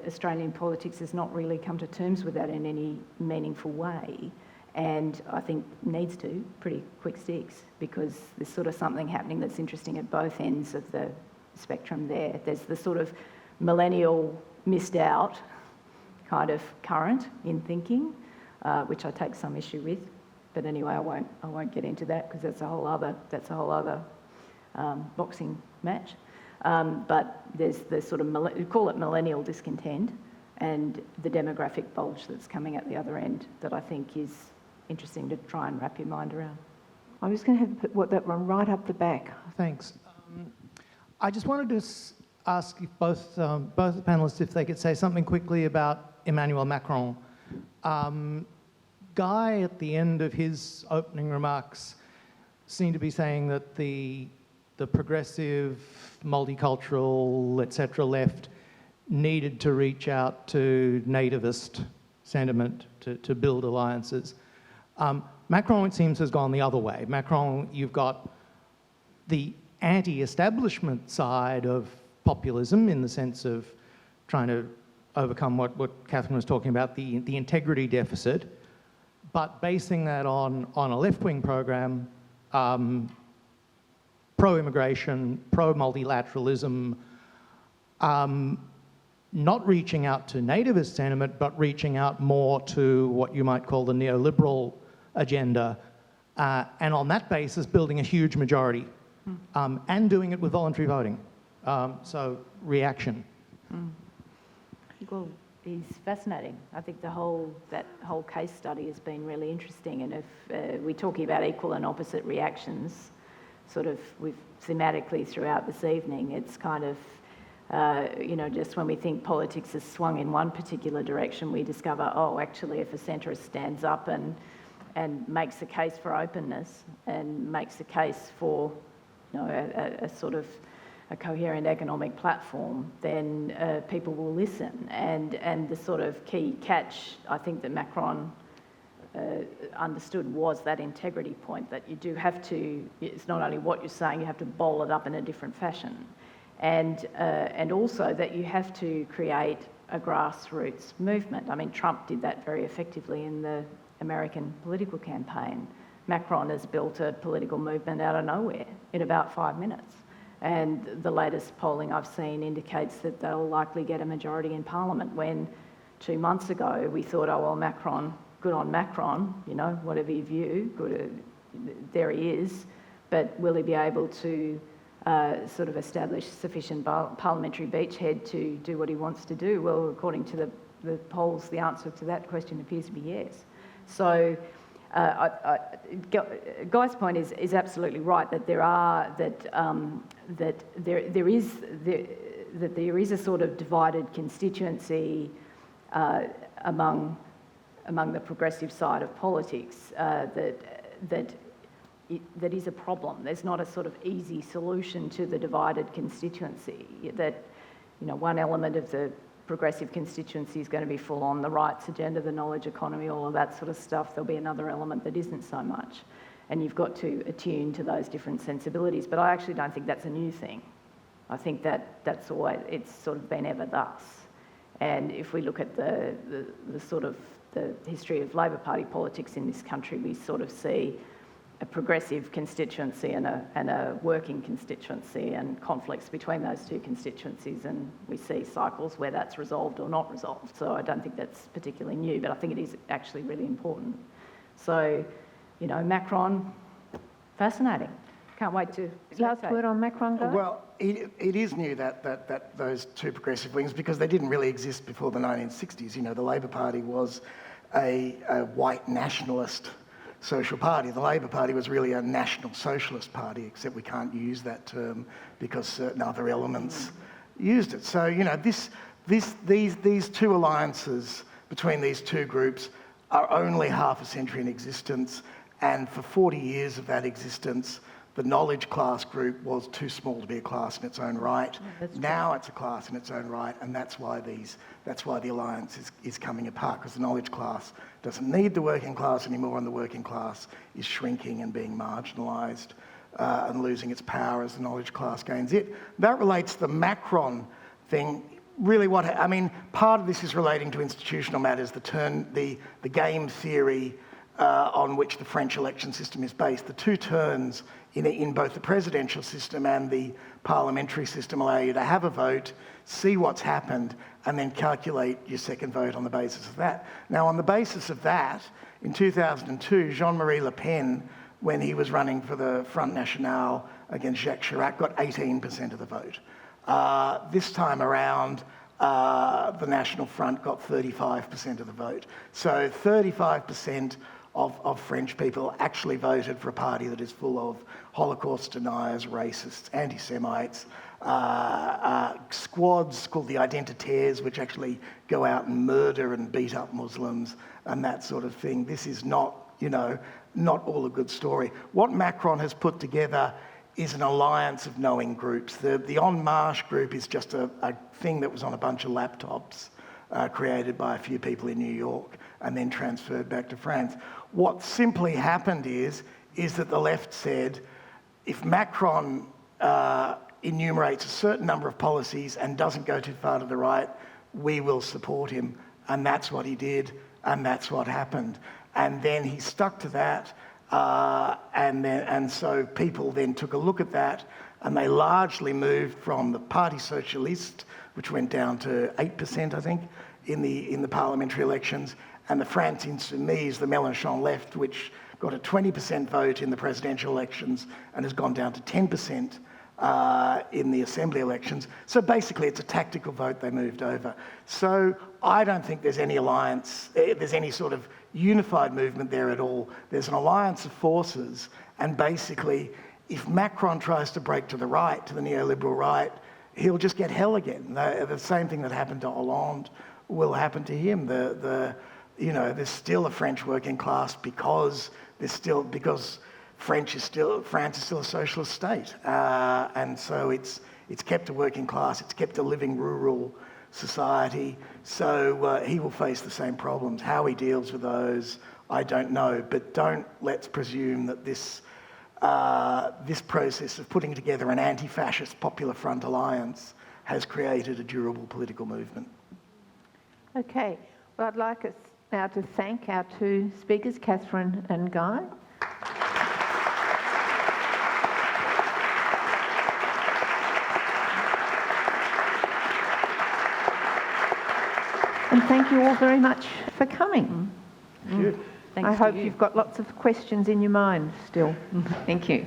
Australian politics has not really come to terms with that in any meaningful way, and I think needs to, pretty quick sticks, because there's sort of something happening that's interesting at both ends of the spectrum there. There's the sort of millennial missed out kind of current in thinking, which I take some issue with. But anyway, I won't get into that because that's a whole other boxing match. But there's the sort of call it millennial discontent, and the demographic bulge that's coming at the other end that I think is interesting to try and wrap your mind around. I'm just going to have that one right up the back. Thanks. I just wanted to ask if both panellists if they could say something quickly about Emmanuel Macron. Guy, at the end of his opening remarks, seemed to be saying that the progressive, multicultural, etc. left needed to reach out to nativist sentiment to build alliances. Macron, it seems, has gone the other way. Macron, you've got the anti-establishment side of populism in the sense of trying to overcome what Katharine was talking about, the integrity deficit, but basing that on a left-wing program, pro-immigration, pro-multilateralism, not reaching out to nativist sentiment, but reaching out more to what you might call the neoliberal agenda, and on that basis building a huge majority, and doing it with voluntary voting. So, reaction. Well, he's fascinating. I think that whole case study has been really interesting, and if we're talking about equal and opposite reactions, sort of thematically throughout this evening, it's kind of, just when we think politics has swung in one particular direction, we discover, oh, actually, if a centrist stands up and makes a case for openness and makes a case for, a sort of a coherent economic platform, then people will listen. And the sort of key catch, I think, that Macron understood was that integrity point, that you do have to, it's not only what you're saying, you have to bowl it up in a different fashion. And also that you have to create a grassroots movement. I mean, Trump did that very effectively in the American political campaign. Macron has built a political movement out of nowhere in about 5 minutes. And the latest polling I've seen indicates that they'll likely get a majority in Parliament, when 2 months ago we thought, oh, well, Macron, good on Macron, you know, whatever your view, good, there he is. But will he be able to sort of establish sufficient parliamentary beachhead to do what he wants to do? Well, according to the polls, the answer to that question appears to be yes. So Guy's point is absolutely right, that there is a sort of divided constituency among the progressive side of politics that is a problem. There's not a sort of easy solution to the divided constituency. That, you know, one element of the progressive constituency is going to be full on the rights agenda, the knowledge economy, all of that sort of stuff. There'll be another element that isn't so much. And you've got to attune to those different sensibilities. But I actually don't think that's a new thing. I think that's always, it's sort of been ever thus. And if we look at the sort of the history of Labor Party politics in this country, we sort of see a progressive constituency and a working constituency, and conflicts between those two constituencies, and we see cycles where that's resolved or not resolved. So I don't think that's particularly new, but I think it is actually really important. So, you know, Macron, fascinating. Can't wait to... Last word on Macron, Guy? Well, it is new that those two progressive wings, because they didn't really exist before the 1960s. You know, the Labor Party was a white nationalist social party. The Labor Party was really a national socialist party, except we can't use that term because certain other elements used it. So, you know, these two alliances between these two groups are only half a century in existence, and for 40 years of that existence, the knowledge class group was too small to be a class in its own right. Now it's a class in its own right, and that's why the alliance is coming apart, because the knowledge class doesn't need the working class anymore, and the working class is shrinking and being marginalised and losing its power as the knowledge class gains it. That relates to the Macron thing. Really, part of this is relating to institutional matters, the game theory on which the French election system is based. The two turns in both the presidential system and the parliamentary system allow you to have a vote, see what's happened, and then calculate your second vote on the basis of that. Now, on the basis of that, in 2002, Jean-Marie Le Pen, when he was running for the Front National against Jacques Chirac, got 18% of the vote. This time around, the National Front got 35% of the vote. So 35% of French people actually voted for a party that is full of Holocaust deniers, racists, anti-Semites, squads called the identitaires, which actually go out and murder and beat up Muslims and that sort of thing. This is not, not all a good story. What Macron has put together is an alliance of knowing groups. The En Marche group is just a thing that was on a bunch of laptops created by a few people in New York and then transferred back to France. What simply happened is that the left said, if Macron enumerates a certain number of policies and doesn't go too far to the right, we will support him. And that's what he did, and that's what happened. And then he stuck to that, and so people then took a look at that, and they largely moved from the Parti Socialiste, which went down to 8%, I think, in the parliamentary elections, and the France Insoumise, the Mélenchon left, which got a 20% vote in the presidential elections and has gone down to 10% in the assembly elections. So basically it's a tactical vote they moved over. So I don't think there's any alliance, there's any sort of unified movement there at all. There's an alliance of forces, and basically if Macron tries to break to the right, to the neoliberal right, he'll just get hell again. The same thing that happened to Hollande will happen to him. There's still a French working class because France is still a socialist state, and so it's kept a working class, it's kept a living rural society. So he will face the same problems. How he deals with those, I don't know. But let's presume that this process of putting together an anti-fascist Popular Front alliance has created a durable political movement. Okay, well, I'd like us now to thank our two speakers, Katharine and Guy. And thank you all very much for coming. Thanks I to hope you. you've got lots of questions in your mind still. Thank you.